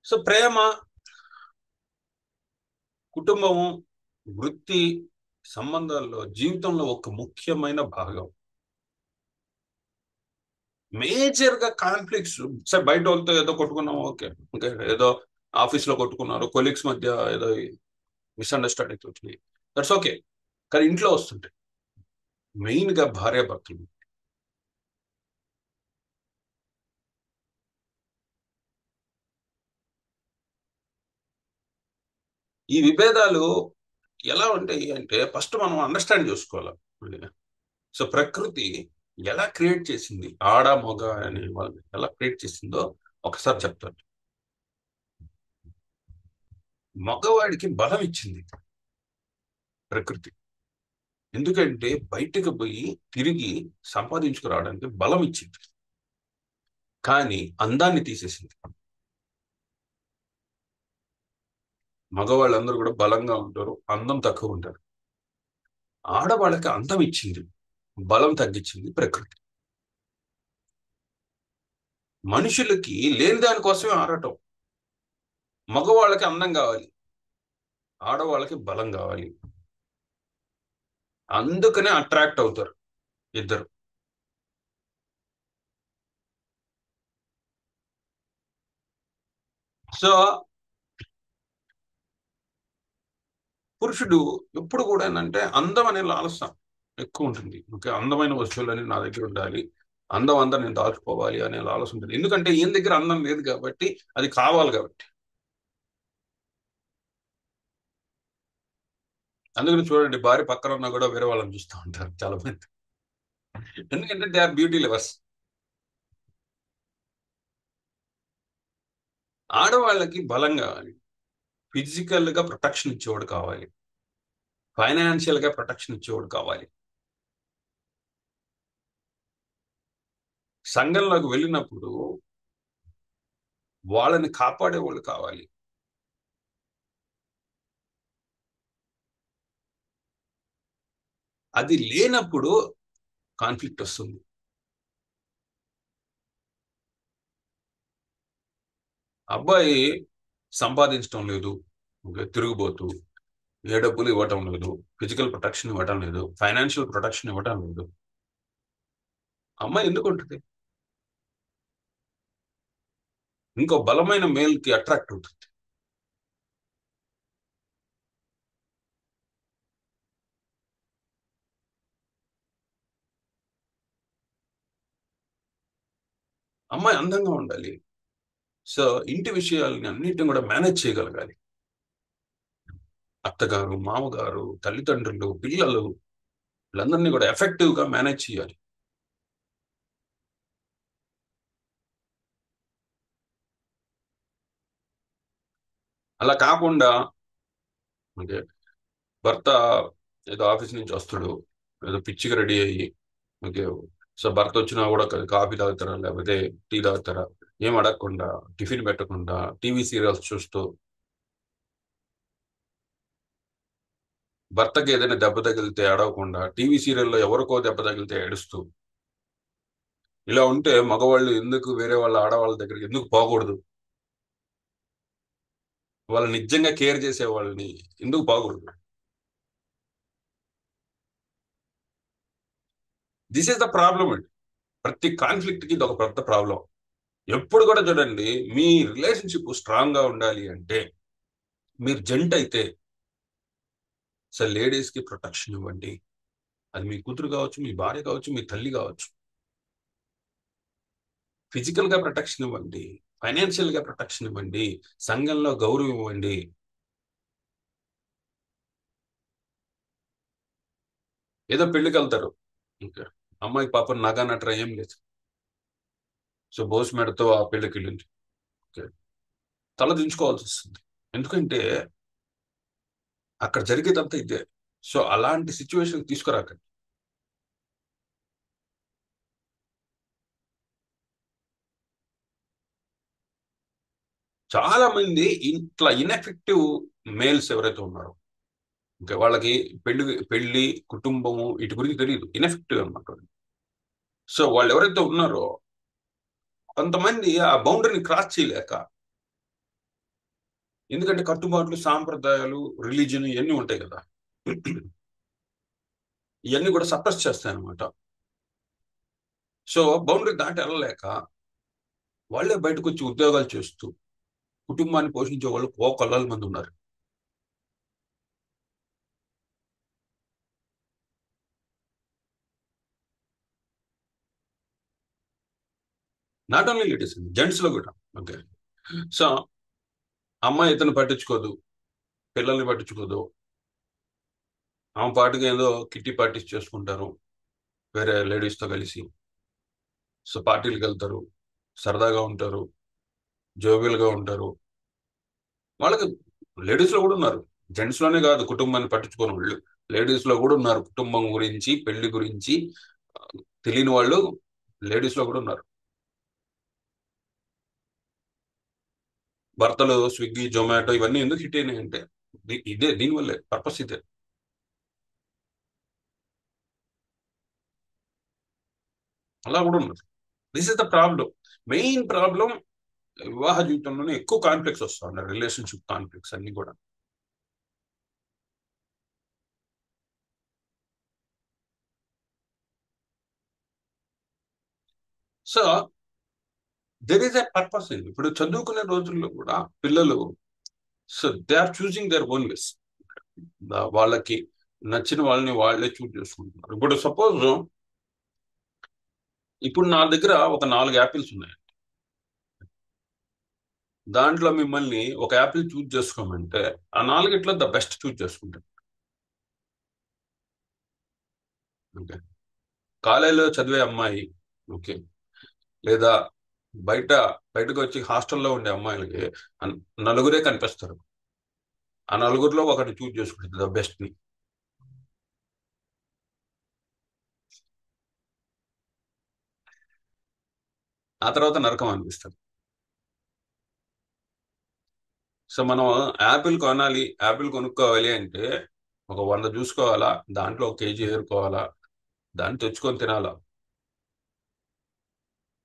సో ప్రేమ, కుటుంబము, వృత్తి, సంబంధాల్లో జీవితంలో ఒక ముఖ్యమైన భాగం. మేజర్ గా కాన్ఫ్లిక్ట్స్, సరే బయట వాళ్ళతో ఏదో కొట్టుకున్నాం, ఓకే ఓకే, ఏదో ఆఫీస్ లో కొట్టుకున్నారు, కొలీగ్స్ మధ్య ఏదో మిస్అండర్స్టాండింగ్ వచ్చినాయి, దట్స్ ఓకే. కానీ ఇంట్లో వస్తుంటాయి, మెయిన్ గా భార్యాభర్తలు. ఈ విభేదాలు ఎలా ఉంటాయి అంటే ఫస్ట్ మనం అండర్స్టాండ్ చేసుకోవాలి. సో ప్రకృతి ఎలా క్రియేట్ చేసింది, ఆడ మగ అనే వాళ్ళని ఎలా క్రియేట్ చేసిందో ఒకసారి చెప్తాను. మగవాడికి బలం ఇచ్చింది ప్రకృతి. ఎందుకంటే బయటకు పోయి తిరిగి సంపాదించుకురావడానికి బలం ఇచ్చింది. కానీ అందాన్ని తీసేసింది. మగవాళ్ళందరూ కూడా బలంగా ఉంటారు, అందం తక్కువ ఉంటారు. ఆడవాళ్ళకి అందం ఇచ్చింది, బలం తగ్గించింది ప్రకృతి. మనుషులకి లేని దానికోసమే ఆడటం. మగవాళ్ళకి అందం కావాలి, ఆడవాళ్ళకి బలం కావాలి. అందుకనే అట్రాక్ట్ అవుతారు ఇద్దరు. సో పురుషుడు ఎప్పుడు కూడా ఏంటంటే అందం అనే లాలస ఎక్కువ ఉంటుంది. ఓకే, అందమైన వస్తువులని నా దగ్గర ఉండాలి, అందం అంతా నేను దాచుకోవాలి అనే లాలస ఉంటుంది. ఎందుకంటే ఈయన దగ్గర అందం లేదు కాబట్టి, అది కావాలి కాబట్టి. అందుకని చూడండి, భార్య పక్కన ఉన్నా కూడా వేరే వాళ్ళని చూస్తూ ఉంటారు చాలా మంది. ఎందుకంటే దే ఆర్ బ్యూటీ లవర్స్. ఆడవాళ్ళకి బలం కావాలి, ఫిజికల్ గా ప్రొటెక్షన్ ఇచ్చేవాడు కావాలి, ఫైనాన్షియల్ గా ప్రొటెక్షన్ ఇచ్చేవాడు కావాలి. సంఘంలోకి వెళ్ళినప్పుడు వాళ్ళని కాపాడేవాళ్ళు కావాలి. అది లేనప్పుడు కాన్ఫ్లిక్ట్ వస్తుంది. అబ్బాయి సంపాదించడం లేదు, ఓకే, తిరుగుబోతూ, ఏ డబ్బులు ఇవ్వటం లేదు, ఫిజికల్ ప్రొటెక్షన్ ఇవ్వటం లేదు, ఫైనాన్షియల్ ప్రొటెక్షన్ ఇవ్వటం లేదు. అమ్మాయి ఎందుకు ఉంటుంది? ఇంకో బలమైన మేల్ కి అట్రాక్ట్ అవుతుంది. అమ్మాయి అందంగా ఉండాలి. సో ఇంటి విషయాలని అన్నిటిని కూడా మేనేజ్ చేయగలగాలి. అత్తగారు, మామగారు, తల్లిదండ్రులు, పిల్లలు, వీళ్ళందరినీ కూడా ఎఫెక్టివ్ గా మేనేజ్ చేయాలి. అలా కాకుండా, ఓకే, భర్త ఏదో ఆఫీస్ నుంచి వస్తాడు, ఏదో పిచ్చిగా రెడీ అయ్యి, ఓకే, సో భర్త వచ్చినా కూడా కాఫీ తాగుతారా లేకపోతే టీ తాగుతారా ఏం అడగకుండా, టిఫిన్ పెట్టకుండా టీవీ సీరియల్స్ చూస్తూ, భర్తకి ఏదైనా దెబ్బ తగిలితే అడగకుండా టీవీ సీరియల్లో ఎవరికో దెబ్బ తగిలితే ఏడుస్తూ, ఇలా ఉంటే మగవాళ్ళు ఎందుకు వేరే వాళ్ళ ఆడవాళ్ళ దగ్గరికి ఎందుకు పోకూడదు? వాళ్ళు నిజంగా కేర్ చేసే వాళ్ళని ఎందుకు పోకూడదు? దిస్ ఇస్ ద ప్రాబ్లం అండి. ప్రతి కాన్ఫ్లిక్ట్ కి ఇది ఒక పెద్ద ప్రాబ్లం. ఎప్పుడు కూడా చూడండి, మీ రిలేషన్షిప్ స్ట్రాంగ్ గా ఉండాలి అంటే, మీరు జంట అయితే సార్ లేడీస్ కి ప్రొటెక్షన్ ఇవ్వండి. అది మీ కూతురు కావచ్చు, మీ భార్య కావచ్చు, మీ తల్లి కావచ్చు. ఫిజికల్ గా ప్రొటెక్షన్ ఇవ్వండి, ఫైనాన్షియల్ గా ప్రొటెక్షన్ ఇవ్వండి, సంఘంలో గౌరవం ఇవ్వండి. ఏదో పెళ్లికి వెళ్తారు, ఇంకా అమ్మాయికి పాపం నగా నట్ర ఏం లేదు, సో బోస్ మెడతో ఆ పెళ్లికి వెళ్ళింది, ఓకే, తల దించుకోవాల్సి వస్తుంది. ఎందుకంటే అక్కడ జరిగేదంతా ఇదే. సో అలాంటి సిచ్యువేషన్ తీసుకురాకండి. చాలా మంది ఇట్లా ఇన్ఎఫెక్టివ్ మేల్స్ ఎవరైతే ఉన్నారో, ఇంకా వాళ్ళకి పెళ్లి పెళ్లి కుటుంబము వీటి గురించి తెలియదు, ఇన్ఎఫెక్టివ్ అనమాట. సో వాళ్ళు ఎవరైతే ఉన్నారో, కొంతమంది ఆ బౌండరీని క్రాస్ చేయలేక, ఎందుకంటే కట్టుబాట్లు, సాంప్రదాయాలు, రిలీజన్ ఇవన్నీ ఉంటాయి కదా, ఇవన్నీ కూడా సప్రెస్ చేస్తాయి అనమాట. సో బౌండరీ దాటి వెళ్ళలేక వాళ్ళే బయటకు వచ్చి ఉద్యోగాలు చేస్తూ కుటుంబాన్ని పోషించే వాళ్ళు కొల్లల మంది ఉన్నారు. నాట్ ఓన్లీ లేడీస్, జెంట్స్ లో కూడా. ఓకే, సో అమ్మాయి ఇతను పట్టించుకోదు, పిల్లల్ని పట్టించుకోదు. ఆమె పాటుగా ఏదో కిట్టి పార్టీస్ చేసుకుంటారు వేరే లేడీస్తో కలిసి. సో పార్టీలకు వెళ్తారు, సరదాగా ఉంటారు, జోవియల్గా ఉంటారు. వాళ్ళకి లేడీస్ లో కూడా ఉన్నారు, జెంట్స్ లోనే కాదు కుటుంబాన్ని పట్టించుకోని వాళ్ళు. లేడీస్ లో కూడా ఉన్నారు, కుటుంబం గురించి పెళ్లి గురించి ఆ, తెలియని వాళ్ళు లేడీస్ లో కూడా ఉన్నారు. భర్తలు స్విగ్గీ జొమాటో ఇవన్నీ ఎందుకు హిట్ అయినాయి అంటే ఇదే, దీనివల్లే, పర్పస్ ఇదే. అలా కూడా ఉన్నారు. This is the problem. Main problem వివాహ జీవితంలోనే ఎక్కువ కాన్ఫ్లిక్ట్స్ వస్తా ఉన్నాయి, రిలేషన్షిప్ కాన్ఫ్లిక్ట్స్ అన్ని కూడా. So there is a purpose అండి. ఇప్పుడు చదువుకునే రోజుల్లో కూడా పిల్లలు, so they are choosing their own ways. వాళ్ళకి నచ్చిన వాళ్ళని వాళ్ళే చూస్ చేసుకుంటున్నారు. ఇప్పుడు సపోజ్ ఇప్పుడు నా దగ్గర ఒక 4 యాపిల్స్ ఉన్నాయి. దాంట్లో మిమ్మల్ని ఒక యాపిల్ చూస్ చేసుకోమంటే ఆ నాలుగిట్లో ద బెస్ట్ చూస్ చేసుకుంటాను. ఓకే, కాలేజీలో చదివే అమ్మాయి, ఓకే, లేదా బయట బయటకు వచ్చి హాస్టల్లో ఉండే అమ్మాయిలకి అన్- నలుగురే కనిపిస్తారు. ఆ నలుగురిలో ఒకటి చూస్ చేసుకుంటుంది ద బెస్ట్ ని. ఆ తర్వాత నరకం అనిపిస్తుంది. సో మనం యాపిల్ కొనాలి, యాపిల్ కొనుక్కోవాలి అంటే ఒక 100 చూసుకోవాలా, దాంట్లో ఒక కేజీ ఏరుకోవాలా, దాన్ని తెచ్చుకొని తినాలా.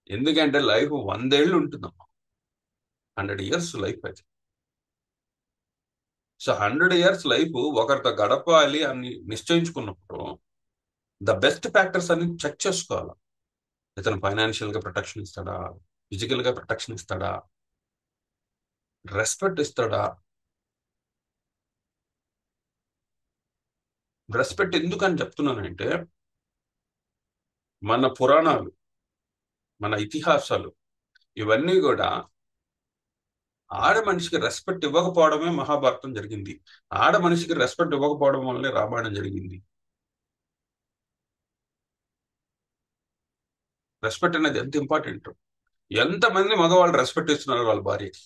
ఎందుకంటే లైఫ్ 100 ఏళ్ళు ఉంటుందమ్మా. 100 ఇయర్స్ లైఫ్ అది. సో 100 ఇయర్స్ లైఫ్ ఒకరితో గడపాలి అని నిశ్చయించుకున్నప్పుడు ద బెస్ట్ ఫ్యాక్టర్స్ అన్ని చెక్ చేసుకోవాలి. ఇతను ఫైనాన్షియల్ గా ప్రొటెక్షన్ ఇస్తాడా, ఫిజికల్ గా ప్రొటెక్షన్ ఇస్తాడా, రెస్పెక్ట్ ఇస్తాడా. రెస్పెక్ట్ ఎందుకని చెప్తున్నానంటే మన పురాణాలు, మన ఇతిహాసాలు ఇవన్నీ కూడా ఆడ మనిషికి రెస్పెక్ట్ ఇవ్వకపోవడమే మహాభారతం జరిగింది. ఆడ మనిషికి రెస్పెక్ట్ ఇవ్వకపోవడం వల్లే రామాయణం జరిగింది. రెస్పెక్ట్ అనేది ఎంత ఇంపార్టెంట్. ఎంతమంది మగవాళ్ళు రెస్పెక్ట్ ఇస్తున్నారు వాళ్ళ భార్యకి.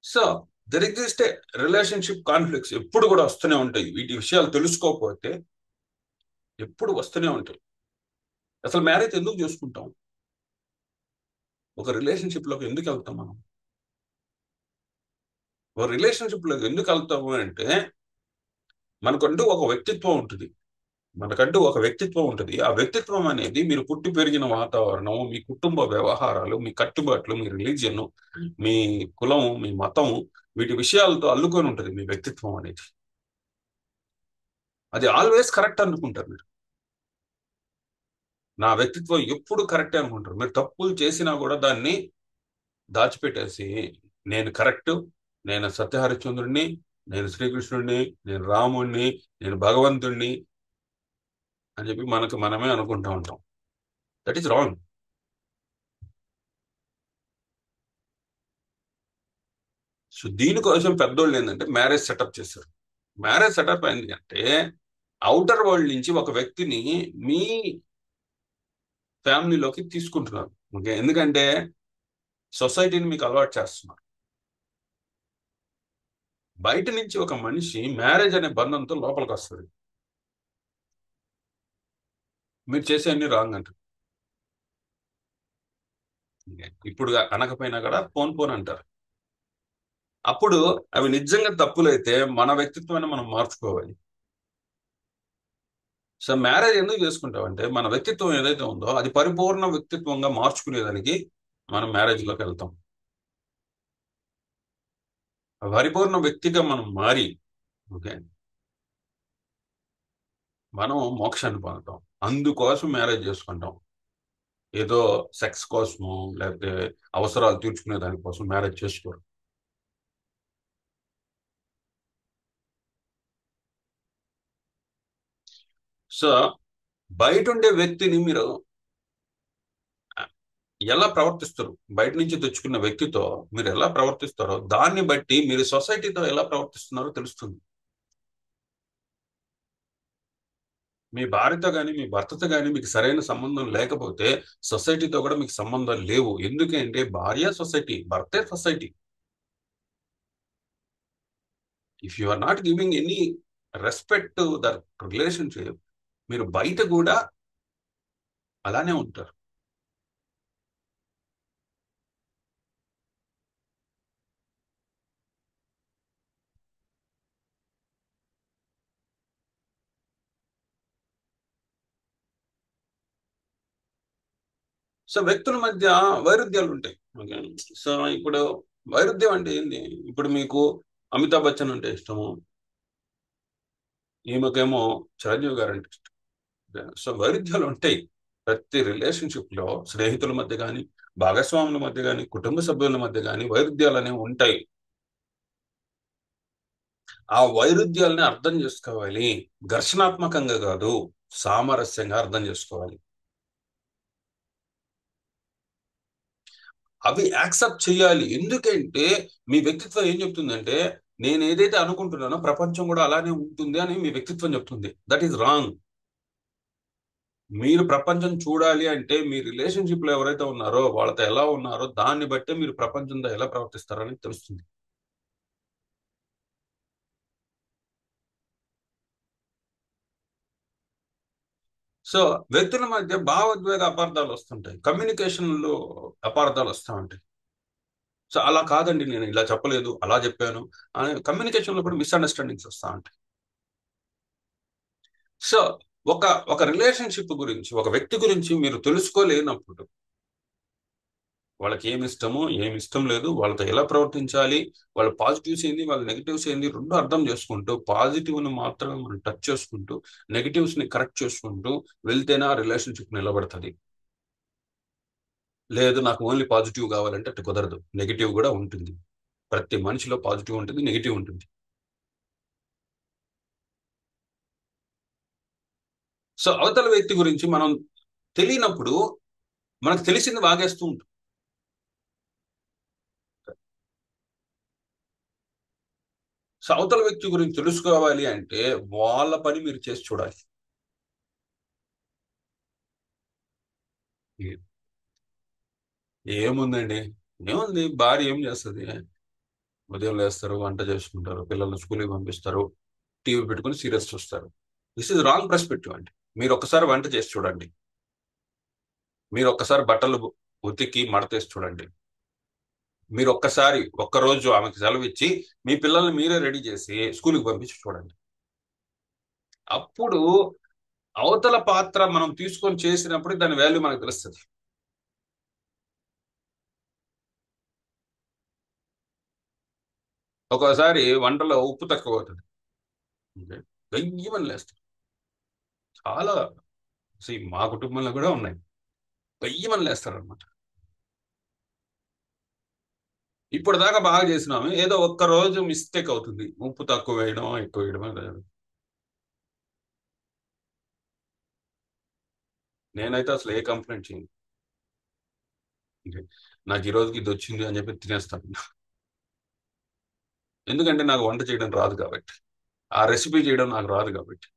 So there exist relationship conflicts ఎప్పుడు కూడా వస్తూనే ఉంటాయి. వీటి విషయాలు తెలుసుకోకపోతే ఎప్పుడు వస్తూనే ఉంటాయి. అసలు మ్యారేజ్ ఎందుకు చేసుకుంటాం? ఒక రిలేషన్షిప్ లోకి ఎందుకు వెళ్తాం మనం? ఒక రిలేషన్షిప్ లోకి ఎందుకు వెళ్తాము అంటే మనకంటూ ఒక వ్యక్తిత్వం ఉంటుంది. మనకంటూ ఒక వ్యక్తిత్వం ఉంటుంది. ఆ వ్యక్తిత్వం అనేది మీరు పుట్టి పెరిగిన వాతావరణం, మీ కుటుంబ వ్యవహారాలు, మీ కట్టుబాట్లు, మీ రిలీజియన్, మీ కులం, మీ మతం, వీటి విషయాలతో అల్లుకొని ఉంటుంది మీ వ్యక్తిత్వం అనేది. అది ఆల్వేస్ కరెక్ట్ అనుకుంటారు మీరు. నా వ్యక్తిత్వం ఎప్పుడు కరెక్టే అనుకుంటారు. మీరు తప్పులు చేసినా కూడా దాన్ని దాచిపెట్టేసి నేను కరెక్ట్, నేను సత్యహరిశ్చంద్రుడిని, నేను శ్రీకృష్ణుడిని, నేను రాముడిని, నేను భగవంతుడిని అని చెప్పి మనకు మనమే అనుకుంటా ఉంటాం. That is wrong. సో దీనికోసం పెద్దోళ్ళు ఏంటంటే మ్యారేజ్ సెటప్ చేశారు. మ్యారేజ్ సెటప్ ఏంటి అంటే అవుటర్ వరల్డ్ నుంచి ఒక వ్యక్తిని మీ ఫ్యామిలీలోకి తీసుకుంటున్నారు. ఓకే, ఎందుకంటే సొసైటీని మీకు అలవాటు చేస్తున్నారు. బయట నుంచి ఒక మనిషి మ్యారేజ్ అనే బంధంతో లోపలికి వస్తుంది. మీరు చేసే అన్ని రాంగ్ అంటారు. ఇప్పుడు అనకపోయినా కూడా పోన్ పోన్ అంటారు. అప్పుడు అవి నిజంగా తప్పులైతే మన వ్యక్తిత్వాన్ని మనం మార్చుకోవాలి. సో మ్యారేజ్ ఎందుకు చేసుకుంటామంటే మన వ్యక్తిత్వం ఏదైతే ఉందో అది పరిపూర్ణ వ్యక్తిత్వంగా మార్చుకునేదానికి మనం మ్యారేజ్ లోకి వెళ్తాం. ఆ పరిపూర్ణ వ్యక్తిగా మనం మారి, ఓకే, మనం మోక్షాన్ని పొందుతాం. అందుకోసం మ్యారేజ్ చేసుకుంటాం. ఏదో సెక్స్ కోసము లేకపోతే అవసరాలు తీర్చుకునే దానికోసం మ్యారేజ్ చేసుకోరు. సో బయట ఉండే వ్యక్తిని మీరు ఎలా ప్రవర్తిస్తారు, బయట నుంచి తెచ్చుకున్న వ్యక్తితో మీరు ఎలా ప్రవర్తిస్తారో దాన్ని బట్టి మీరు సొసైటీతో ఎలా ప్రవర్తిస్తున్నారో తెలుస్తుంది. మీ భార్యతో కానీ మీ భర్తతో కానీ మీకు సరైన సంబంధం లేకపోతే సొసైటీతో కూడా మీకు సంబంధాలు లేవు. ఎందుకంటే భార్య సొసైటీ, భర్తే society. If you are not giving any respect to the relationship, మీరు బయట కూడా అలానే ఉంటారు. సో వ్యక్తుల మధ్య వైరుధ్యాలు ఉంటాయి. ఓకే. సో ఇప్పుడు వైరుధ్యం అంటే ఏంది? ఇప్పుడు మీకు అమితాబ్ బచ్చన్ అంటే ఇష్టము, ఈమెకేమో చిరంజీవి గారు అంటే ఇష్టం. ఓకే. సో వైరుధ్యాలు ఉంటాయి ప్రతి రిలేషన్షిప్ లో. స్నేహితుల మధ్య కానీ, భాగస్వాముల మధ్య కానీ, కుటుంబ సభ్యుల మధ్య కానీ వైరుధ్యాలు అనేవి ఉంటాయి. ఆ వైరుధ్యాలని అర్థం చేసుకోవాలి. ఘర్షణాత్మకంగా కాదు, సామరస్యంగా అర్థం చేసుకోవాలి. అవి యాక్సెప్ట్ చేయాలి. ఎందుకంటే మీ వ్యక్తిత్వం ఏం చెప్తుందంటే, నేను ఏదైతే అనుకుంటున్నానో ప్రపంచం కూడా అలానే ఉంటుంది అని మీ వ్యక్తిత్వం చెప్తుంది. That is wrong. మీరు ప్రపంచం చూడాలి అంటే మీ రిలేషన్షిప్ లో ఎవరైతే ఉన్నారో వాళ్ళతో ఎలా ఉన్నారో దాన్ని బట్టే మీరు ప్రపంచంతో ఎలా ప్రవర్తిస్తారని తెలుస్తుంది. సో వ్యక్తుల మధ్య భావోద్వేగ అపార్థాలు వస్తుంటాయి, కమ్యూనికేషన్ లో అపార్థాలు వస్తూ ఉంటాయి. సో అలా కాదండి, నేను ఇలా చెప్పలేదు, అలా చెప్పాను అని కమ్యూనికేషన్ లో కూడా మిస్అండర్స్టాండింగ్స్ వస్తూ ఉంటాయి. సో ఒక ఒక రిలేషన్షిప్ గురించి, ఒక వ్యక్తి గురించి మీరు తెలుసుకోలేనప్పుడు వాళ్ళకి ఏమి ఇష్టమో ఏమి ఇష్టం లేదు, వాళ్ళతో ఎలా ప్రవర్తించాలి, వాళ్ళ పాజిటివ్స్ ఏంది వాళ్ళ నెగిటివ్స్ ఏంది రెండు అర్థం చేసుకుంటూ పాజిటివ్ ని మాత్రమే మనం టచ్ చేసుకుంటూ నెగిటివ్స్ ని కరెక్ట్ చేసుకుంటూ వెళ్తేనే ఆ రిలేషన్షిప్ నిలబడుతుంది. లేదు నాకు ఓన్లీ పాజిటివ్ కావాలంటే అటు కుదరదు, నెగిటివ్ కూడా ఉంటుంది. ప్రతి మనిషిలో పాజిటివ్ ఉంటుంది, నెగిటివ్ ఉంటుంది. సో అవతల వ్యక్తి గురించి మనం తెలియనప్పుడు మనకు తెలిసింది వాగేస్తూ ఉంటాం. సో అవతల వ్యక్తి గురించి తెలుసుకోవాలి అంటే వాళ్ళ పని మీరు చేసి చూడాలి. ఏముందండి, ఏముంది, భార్య ఏం చేస్తుంది? ఉదయం లేస్తారు, వంట చేసుకుంటారు, పిల్లల్ని స్కూల్కి పంపిస్తారు, టీవీ పెట్టుకుని సీరియల్స్ చూస్తారు. దిస్ ఇస్ రాంగ్ పర్స్పెక్టివ్ అండి. మీరు ఒక్కసారి వంట చేసి చూడండి, మీరు ఒక్కసారి బట్టలు ఉతికి మడతేసి చూడండి, మీరు ఒక్కసారి ఒక్కరోజు ఆమెకు సెలవు ఇచ్చి మీ పిల్లల్ని మీరే రెడీ చేసి స్కూల్కి పంపించి చూడండి. అప్పుడు అవతల పాత్ర మనం తీసుకొని చేసినప్పుడు దాని వాల్యూ మనకు తెలుస్తుంది. ఒక్కోసారి వంటలో ఉప్పు తక్కువ అవుతుంది, గయ్యమని లేస్తారు. చాలా, మా కుటుంబంలో కూడా ఉన్నాయి, గయ్యమని లేస్తారు అనమాట. ఇప్పుడు దాకా బాగా చేసినాము, ఏదో ఒక్క రోజు మిస్టేక్ అవుతుంది, ఉప్పు తక్కువ వేయడం ఎక్కువ వేయడం. నేనైతే అసలు ఏ కంప్లైంట్ చేయను. నాకు ఈ రోజుకి ఇది వచ్చింది అని చెప్పి తినేస్తాను. ఎందుకంటే నాకు వంట చేయడం రాదు కాబట్టి, ఆ రెసిపీ చేయడం నాకు రాదు కాబట్టి.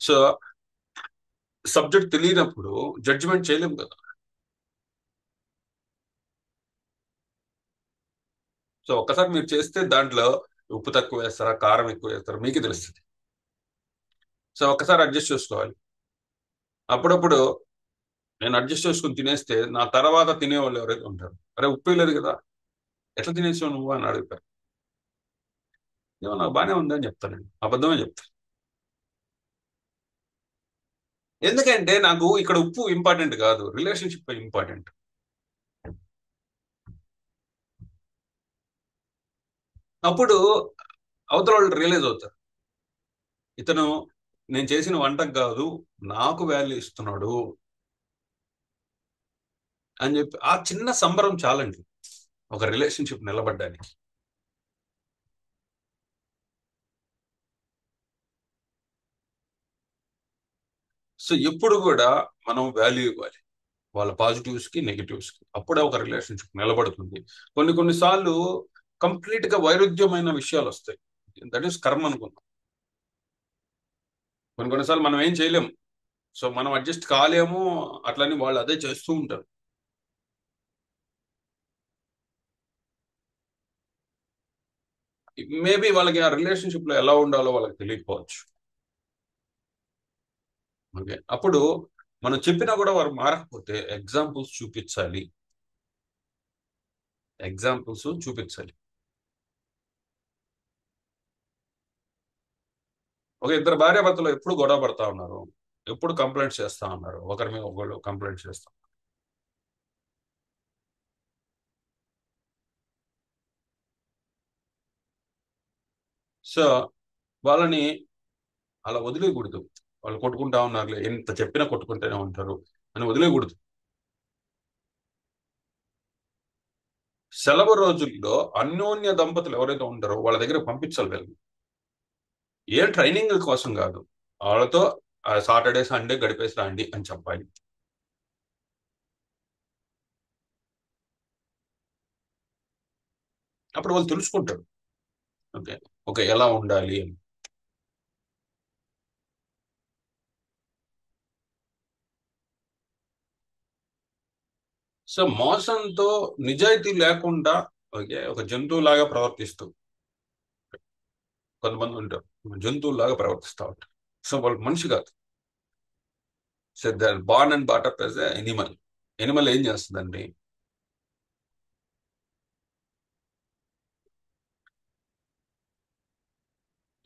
సో సబ్జెక్ట్ తెలియనప్పుడు జడ్జిమెంట్ చేయలేము కదా. సో ఒక్కసారి మీరు చేస్తే దాంట్లో ఉప్పు తక్కువ వేస్తారా కారం ఎక్కువ వేస్తారా మీకే తెలుస్తుంది. సో ఒక్కసారి అడ్జస్ట్ చేసుకోవాలి. అప్పుడప్పుడు నేను అడ్జస్ట్ చేసుకుని తినేస్తే నా తర్వాత తినేవాళ్ళు ఎవరైతే ఉంటారు, అరే ఉప్పు లేదు కదా, ఎట్లా తినేసావు నువ్వు అని అడుగుతారు. ఏమో నాకు బాగానే ఉందని చెప్తాను, నేను అబద్ధమే చెప్తాను. ఎందుకంటే నాకు ఇక్కడ ఉప్పు ఇంపార్టెంట్ కాదు, రిలేషన్షిప్ ఇంపార్టెంట్. అప్పుడు అవతల వాళ్ళు రియలైజ్ అవుతారు, ఇతను నేను చేసిన వంటకు కాదు నాకు వాల్యూ ఇస్తున్నాడు అని చెప్పి ఆ చిన్న సంబరం చాలండి ఒక రిలేషన్షిప్ నిలబడ్డానికి. సో ఎప్పుడు కూడా మనం వాల్యూ ఇవ్వాలి, వాళ్ళ పాజిటివ్స్ కి నెగిటివ్స్ కి, అప్పుడే ఒక రిలేషన్షిప్ నిలబడుతుంది. కొన్నిసార్లు కంప్లీట్ గా వైరుధ్యమైన విషయాలు వస్తాయి, దట్ ఈస్ కర్మ అనుకుందాం. కొన్నిసార్లు మనం ఏం చేయలేము, సో మనం అడ్జస్ట్ కాలేము, అట్లని వాళ్ళు అదే చేస్తూ ఉంటారు. మేబీ వాళ్ళకి ఆ రిలేషన్షిప్ లో ఎలా ఉండాలో వాళ్ళకి తెలియకపోవచ్చు. ఓకే, అప్పుడు మనం చెప్పినా కూడా వారు మారకపోతే ఎగ్జాంపుల్స్ చూపించాలి, ఎగ్జాంపుల్స్ చూపించాలి. ఒక ఇద్దరు భార్యాభర్తలు ఎప్పుడు గొడవ పడతా ఉన్నారు, ఎప్పుడు కంప్లైంట్స్ చేస్తా ఉన్నారు, ఒకరి మీద ఒకళ్ళు కంప్లైంట్ చేస్తాం. సో వాళ్ళని అలా వదిలేయకూడదు. వాళ్ళు కొట్టుకుంటా ఉన్నారులే, ఎంత చెప్పినా కొట్టుకుంటూనే ఉంటారు అని వదిలేయకూడదు. సెలవు రోజుల్లో అన్యోన్య దంపతులు ఎవరైతే ఉంటారో వాళ్ళ దగ్గర పంపించాలి వీళ్ళని. ఏం ట్రైనింగ్ కోసం కాదు, వాళ్ళతో సాటర్డే సండే గడిపేసి రండి అని చెప్పాలి. అప్పుడు వాళ్ళు తెలుసుకుంటారు. ఓకే, ఓకే, ఎలా ఉండాలి అని. సో మోసంతో, నిజాయితీ లేకుండా, ఓకే, ఒక జంతువులాగా ప్రవర్తిస్తూ కొంతమంది ఉంటారు, జంతువులాగా ప్రవర్తిస్తూ ఉంటారు. సో వాళ్ళు మనిషి కాదు. So the born and బాటప్ as Animal. Animal ఏం చేస్తుందండి?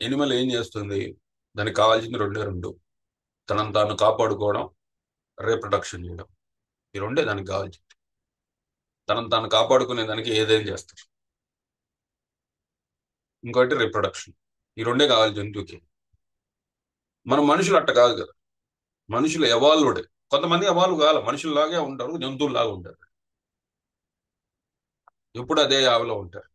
ఎనిమల్ ఏం చేస్తుంది? దానికి కావాల్సింది రెండే రెండు: తనను తాను కాపాడుకోవడం, రీప్రొడక్షన్ చేయడం. ఈ రెండే దానికి కావాల్సింది. తనను తాను కాపాడుకునే దానికి ఏదైనా చేస్తారు. ఇంకోటి రీప్రొడక్షన్. ఈ రెండే కావాలి జంతువుకి. మనం మనుషులు అట్ట కాదు కదా. మనుషులు ఎవాల్వ్డ్. కొంతమంది ఎవాల్వ్ కావాలి, మనుషుల్లాగే ఉంటారు, జంతువుల్లాగా ఉంటారు, ఎప్పుడు అదే యావలో ఉంటారు.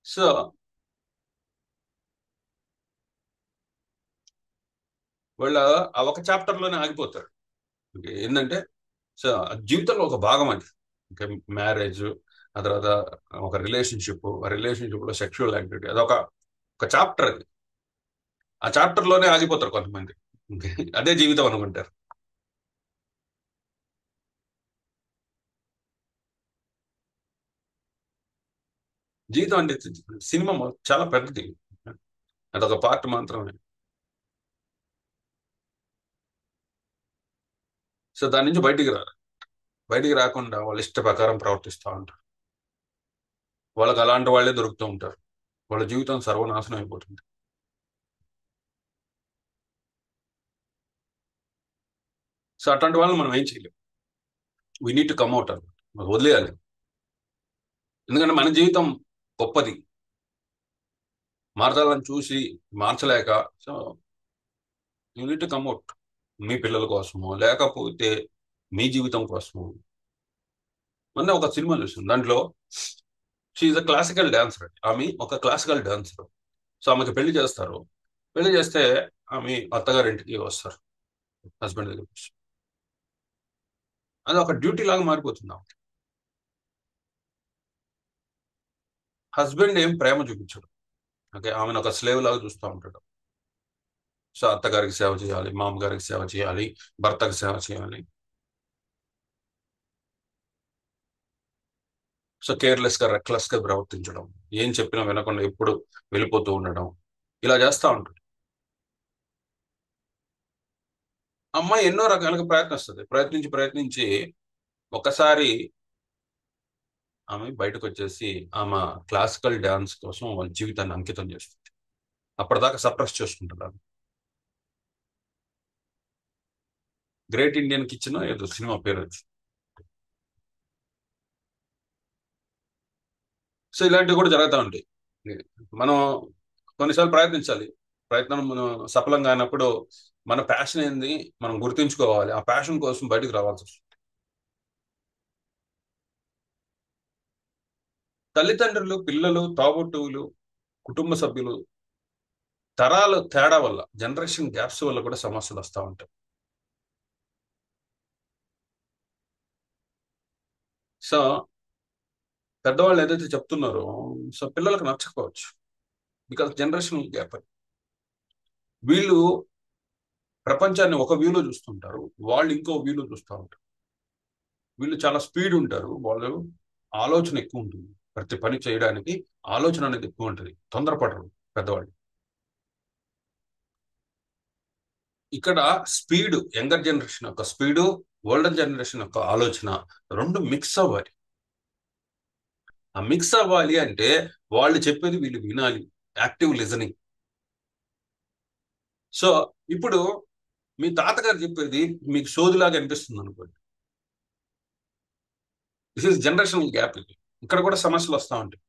సో వాళ్ళ ఆ ఒక చాప్టర్ లోనే ఆగిపోతారు. ఓకే, ఏంటంటే, సో జీవితంలో ఒక భాగం అది. ఓకే, మ్యారేజ్, ఆ తర్వాత ఒక రిలేషన్షిప్, ఆ రిలేషన్షిప్ లో సెక్షువల్ యాక్టివిటీ, అదొక ఒక చాప్టర్ అది. ఆ చాప్టర్ లోనే ఆగిపోతారు కొంతమంది. ఓకే, అదే జీవితం అనుకుంటారు. జీవితం అంటే సినిమా చాలా పెద్దది, అదొక పార్ట్ మాత్రమే. సో దాని నుంచి బయటికి రారు. బయటికి రాకుండా వాళ్ళ ఇష్ట ప్రకారం ప్రవర్తిస్తూ ఉంటారు. వాళ్ళకి అలాంటి వాళ్ళే దొరుకుతూ ఉంటారు. వాళ్ళ జీవితం సర్వనాశనం అయిపోతుంది. సో అట్లాంటి వాళ్ళని మనం ఏం చేయలేం. వీ నీడ్ టు కమ్అట్ అని వదిలేయాలి. ఎందుకంటే మన జీవితం గొప్పది, మార్చాలని చూసి మార్చలేక, సో యూ నీడ్ టు కమ్అట్. మీ పిల్లల కోసమో లేకపోతే మీ జీవితం కోసమో. మొన్న ఒక సినిమా చూసాను, దాంట్లో షీఈ్ అ క్లాసికల్ డాన్సర్. ఆమె ఒక క్లాసికల్ డాన్సర్. సో ఆమెకి పెళ్లి చేస్తారు. పెళ్లి చేస్తే ఆమె అత్తగారింటికి వస్తారు, హస్బెండ్ దగ్గర. అది ఒక డ్యూటీ లాగా మారిపోతుంది ఆమెకి. హస్బెండ్ ఏం ప్రేమ చూపించడు. ఓకే, ఆమెను ఒక స్లేవ్ లాగా చూస్తూ ఉంటాడు. సో అత్తగారికి సేవ చేయాలి, మామగారికి సేవ చేయాలి, భర్తకి సేవ చేయాలి. సో కేర్లెస్ గా, రెక్లెస్ గా ప్రవర్తించడం, ఏం చెప్పినా వినకుండా ఎప్పుడు వెళ్ళిపోతూ ఉండడం, ఇలా చేస్తూ ఉంటాడు. అమ్మాయి ఎన్నో రకాలుగా ప్రయత్నిస్తుంది, ప్రయత్నించి ఒకసారి ఆమె బయటకు వచ్చేసి ఆమె క్లాసికల్ డాన్స్ కోసం వాళ్ళ జీవితాన్ని అంకితం చేస్తుంది. అప్పటిదాకా సప్రెస్ చేసుకుంటుంది ఆమె. గ్రేట్ ఇండియన్ కిచెన్ ఏదో సినిమా పేరు వచ్చి. సో ఇలాంటివి కూడా జరుగుతూ ఉంటాయి. మనం కొన్నిసార్లు ప్రయత్నించాలి. ప్రయత్నం మనం సఫలం కానప్పుడు మన ప్యాషన్ ఏంది మనం గుర్తుంచుకోవాలి, ఆ ప్యాషన్ కోసం బయటకు రావాల్సి వస్తుంది. తల్లిదండ్రులు, పిల్లలు, తోబుట్టువులు, కుటుంబ సభ్యులు తరాలు తేడా వల్ల, జనరేషన్ గ్యాప్స్ వల్ల కూడా సమస్యలు వస్తూ ఉంటాయి. సో పెద్దవాళ్ళు ఏదైతే చెప్తున్నారో, సో పిల్లలకు నచ్చకపోవచ్చు. Because generational gap. వీళ్ళు ప్రపంచాన్ని ఒక వ్యూలో చూస్తుంటారు, వాళ్ళు ఇంకో వ్యూలో చూస్తూ ఉంటారు. వీళ్ళు చాలా స్పీడ్ ఉంటారు, వాళ్ళు ఆలోచన ఎక్కువ ఉంటుంది. ప్రతి పని చేయడానికి ఆలోచన అనేది ఎక్కువ ఉంటుంది, తొందరపడరు పెద్దవాళ్ళు. ఇక్కడ స్పీడ్, యంగర్ జనరేషన్ యొక్క స్పీడు, ఓల్డర్ జనరేషన్ యొక్క ఆలోచన రెండు మిక్స్ అవ్వాలి. ఆ మిక్స్ అవ్వాలి అంటే వాళ్ళు చెప్పేది వీళ్ళు వినాలి. Active listening. సో ఇప్పుడు మీ తాతగారు చెప్పేది మీకు సోదిలాగా అనిపిస్తుంది అనుకోండి. This is generational gap. ఇది ఇక్కడ కూడా సమస్యలు వస్తూ ఉంటాయి.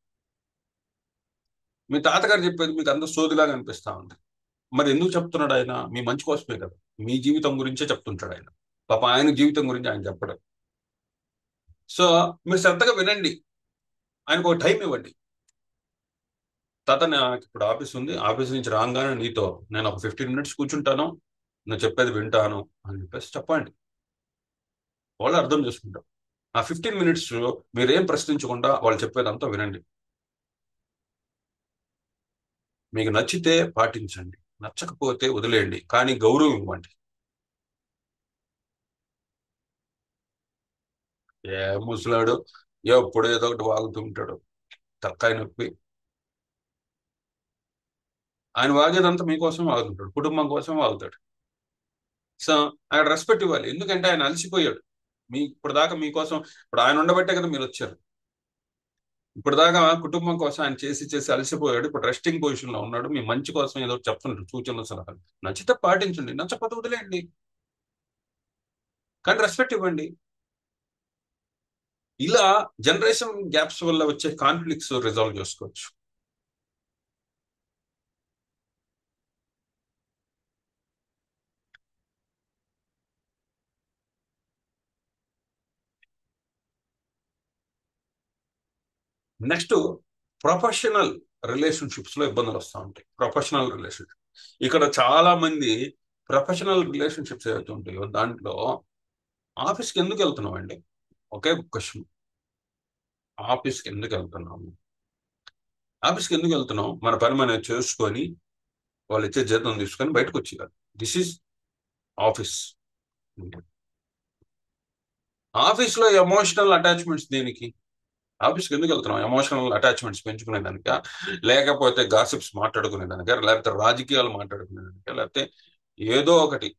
మీ తాతగారు చెప్పేది మీకు అందరూ సోదిలాగా అనిపిస్తా ఉంది. మరి ఎందుకు చెప్తున్నాడు ఆయన? మీ మంచి కోసమే కదా. మీ జీవితం గురించే చెప్తుంటాడు ఆయన. పాప ఆయన జీవితం గురించి ఆయన చెప్పడం. సో మీరు శ్రద్ధగా వినండి, ఆయనకు ఒక టైం ఇవ్వండి. తాత, నాకు ఇప్పుడు ఆఫీస్ ఉంది, ఆఫీస్ నుంచి రాగానే నీతో నేను ఒక 15 minutes కూర్చుంటాను, నువ్వు చెప్పేది వింటాను అని చెప్పేసి చెప్పండి. వాళ్ళు అర్థం చేసుకుంటారు. ఆ 15 minutes మీరేం ప్రశ్నించకుండా వాళ్ళు చెప్పేదంతా వినండి. మీకు నచ్చితే పాటించండి, నచ్చకపోతే వదిలేయండి, కానీ గౌరవం ఇవ్వండి. ఏ ముసలాడు ఎప్పుడు ఏదో ఒకటి వాగుతూ ఉంటాడు, తలకాయ నొప్పి. ఆయన వాగేదంతా మీకోసం వాగుతుంటాడు, కుటుంబం కోసం వాగుతాడు. సో ఆయన రెస్పెక్ట్ ఇవ్వాలి, ఎందుకంటే ఆయన అలసిపోయాడు. ఇప్పుడు దాకా మీకోసం, ఇప్పుడు ఆయన ఉండబట్టే కదా మీరు వచ్చారు. ఇప్పుడు దాకా కుటుంబం కోసం ఆయన చేసి చేసి అలసిపోయాడు. ఇప్పుడు రెస్టింగ్ పొజిషన్ లో ఉన్నాడు. మీ మంచి కోసం ఏదో ఒకటి చెప్తుంటాడు, సూచనలు సలహాలు. నచ్చితే పాటించండి, నచ్చకపోతే వదిలేయండి, కానీ రెస్పెక్ట్ ఇవ్వండి. ఇలా జనరేషన్ గ్యాప్స్ వల్ల వచ్చే కాన్ఫ్లిక్ట్స్ రిజాల్వ్ చేసుకోవచ్చు. నెక్స్ట్, ప్రొఫెషనల్ రిలేషన్షిప్స్ లో ఇబ్బందులు వస్తూ ఉంటాయి. ప్రొఫెషనల్ రిలేషన్షిప్, ఇక్కడ చాలా మంది ప్రొఫెషనల్ రిలేషన్షిప్స్ ఏవైతే ఉంటాయో దాంట్లో, ఆఫీస్కి ఎందుకు వెళ్తున్నాం అండి? ఒకే క్వశ్చన్. ఆఫీస్కి ఎందుకు వెళ్తున్నాము? ఆఫీస్కి ఎందుకు వెళ్తున్నాం? మన పని మనం చేసుకొని, వాళ్ళు ఇచ్చే జీతం తీసుకొని బయటకు వచ్చేయాలి. This is office. ఆఫీస్ లో ఎమోషనల్ అటాచ్మెంట్స్ దేనికి? ఆఫీస్కి ఎందుకు వెళ్తున్నాం? ఎమోషనల్ అటాచ్మెంట్స్ పెంచుకునేదానిక, లేకపోతే గాసిప్స్ మాట్లాడుకునేదానిక, లేకపోతే రాజకీయాలు మాట్లాడుకునేదానిక, లేకపోతే ఏదో ఒకటి,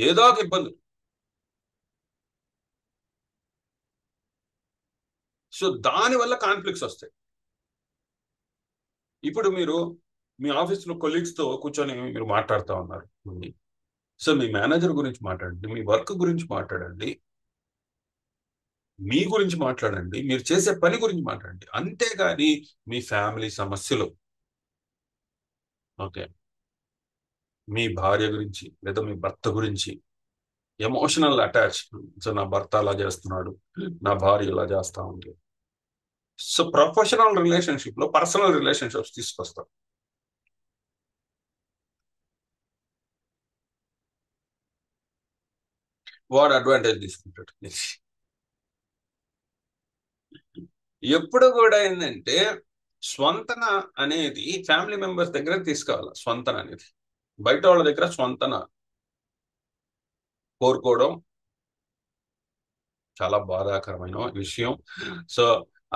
ఏదో ఒక ఇబ్బంది. సో దాని వల్ల కాన్ఫ్లిక్ట్స్ వస్తాయి. ఇప్పుడు మీరు మీ ఆఫీస్లో కొలీగ్స్ తో కూర్చొని మీరు మాట్లాడుతూ ఉన్నారు. సో మీ మేనేజర్ గురించి మాట్లాడండి, మీ వర్క్ గురించి మాట్లాడండి, మీ గురించి మాట్లాడండి, మీరు చేసే పని గురించి మాట్లాడండి. అంతేగాని మీ ఫ్యామిలీ సమస్యలు, ఓకే, మీ భార్య గురించి లేదా మీ భర్త గురించి ఎమోషనల్ అటాచ్. సో నా భర్త అలా చేస్తున్నాడు, నా భార్య ఇలా చేస్తా ఉంది. సో ప్రొఫెషనల్ రిలేషన్షిప్ లో పర్సనల్ రిలేషన్షిప్స్ తీసుకొస్తాం. వాడు అడ్వాంటేజ్ తీసుకుంటాడు. ఎప్పుడు కూడా ఏంటంటే, స్వంతన అనేది ఫ్యామిలీ మెంబర్స్ దగ్గర తీసుకోవాలి. స్వంతన అనేది బయట వాళ్ళ దగ్గర స్వంతన కోరుకోవడం చాలా బాధాకరమైన విషయం. సో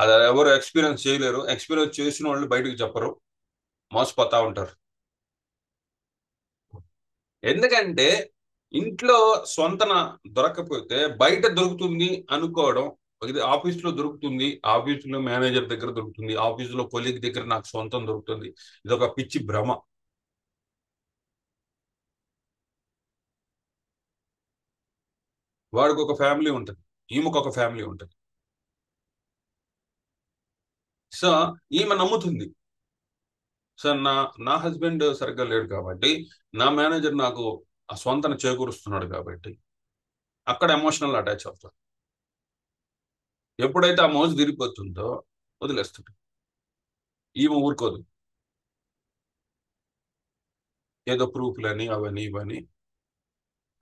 అది ఎవరు ఎక్స్పీరియన్స్ చేయలేరు. ఎక్స్పీరియన్స్ చేసిన వాళ్ళు బయటకు చెప్పరు, మోసపోతా ఉంటారు. ఎందుకంటే ఇంట్లో స్వంతన దొరకకపోతే బయట దొరుకుతుంది అనుకోవడం. ఇది ఆఫీస్ లో దొరుకుతుంది, ఆఫీస్ లో మేనేజర్ దగ్గర దొరుకుతుంది, ఆఫీస్ లో కొలీగ్ దగ్గర నాకు సొంతం దొరుకుతుంది. ఇది ఒక పిచ్చి భ్రమ. వాడికి ఒక ఫ్యామిలీ ఉంటుంది, ఈమెకు ఒక ఫ్యామిలీ ఉంటుంది. సో ఈమె నమ్ముతుంది, సో నా హస్బెండ్ సరిగ్గా లేడు కాబట్టి, నా మేనేజర్ నాకు ఆ స్వంతన చేకూరుస్తున్నాడు కాబట్టి, అక్కడ ఎమోషనల్ అటాచ్ అవుతారు. ఎప్పుడైతే ఆ మోజు తిరిగిపోతుందో వదిలేస్తుంది. ఈమె ఊరుకోదు. ఏదో ప్రూఫ్లని అవని ఇవని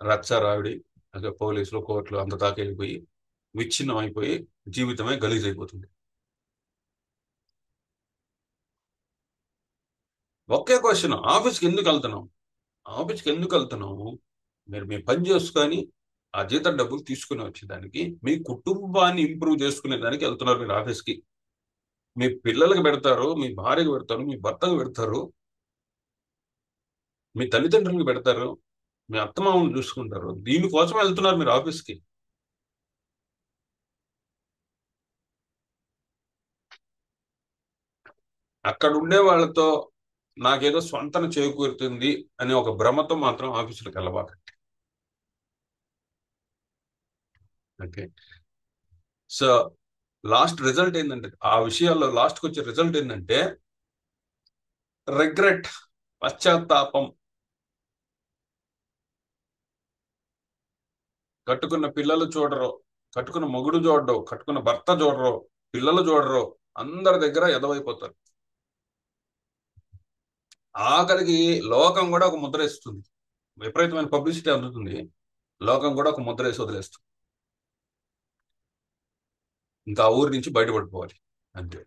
రచ్చారావిడి, అదే పోలీసులు కోర్టులు అంత దాకా వెళ్ళిపోయి విచ్ఛిన్నం అయిపోయి జీవితమే గలీజ్ అయిపోతుంది. ఒకే క్వశ్చన్, ఆఫీస్కి ఎందుకు వెళ్తున్నాం? ఆఫీస్కి ఎందుకు వెళ్తున్నాము? మీరు మీ పని చేసుకొని ఆ జీతం డబ్బులు తీసుకుని వచ్చేదానికి, మీ కుటుంబాన్ని ఇంప్రూవ్ చేసుకునే దానికి వెళ్తున్నారు మీరు ఆఫీస్కి. మీ పిల్లలకి పెడతారు, మీ భార్యకు పెడతారు, మీ భర్తకు పెడతారు, మీ తల్లిదండ్రులకు పెడతారు, మీ అత్తమామను చూసుకుంటారు. దీనికోసం వెళ్తున్నారు మీరు ఆఫీస్కి. అక్కడ ఉండే వాళ్ళతో నాకేదో స్వంతన చేకూరుతుంది అనే ఒక భ్రమతో మాత్రం ఆఫీసులకు వెళ్ళబాకండి. ఓకే. సో లాస్ట్ రిజల్ట్ ఏంటంటే, ఆ విషయాల్లో లాస్ట్కి వచ్చే రిజల్ట్ ఏంటంటే రిగ్రెట్, పశ్చాత్తాపం. కట్టుకున్న పిల్లలు చూడరు, కట్టుకున్న మొగుడు చూడరు, కట్టుకున్న భర్త చూడరు, పిల్లలు చూడరు, అందరి దగ్గర ఎదవైపోతారు. ఆఖరికి లోకం కూడా ఒక ముద్ర వేస్తుంది. విపరీతమైన పబ్లిసిటీ అందుతుంది, లోకం కూడా ఒక ముద్ర వేసి వదిలేస్తుంది. ఇంకా ఆ ఊరి నుంచి బయటపడిపోవాలి అంతే.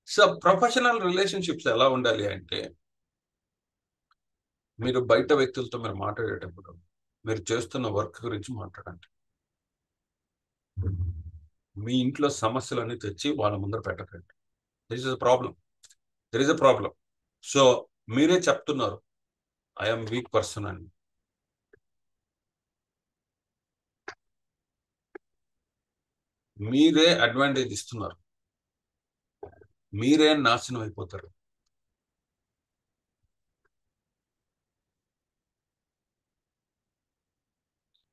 సో ప్రొఫెషనల్ రిలేషన్షిప్స్ ఎలా ఉండాలి అంటే, మీరు బయట వ్యక్తులతో మీరు మాట్లాడేటప్పుడు మీరు చేస్తున్న వర్క్ గురించి మాట్లాడండి. మీ ఇంట్లో సమస్యలన్నీ తెచ్చి వాళ్ళ ముందర పెట్టకండి. This is problem, there is a problem. So మీరే చెప్తున్నారు ఐఎమ్ వీక్ పర్సన్ అని. మీరే అడ్వాంటేజ్ ఇస్తున్నారు, మీరే నాశనం అయిపోతారు.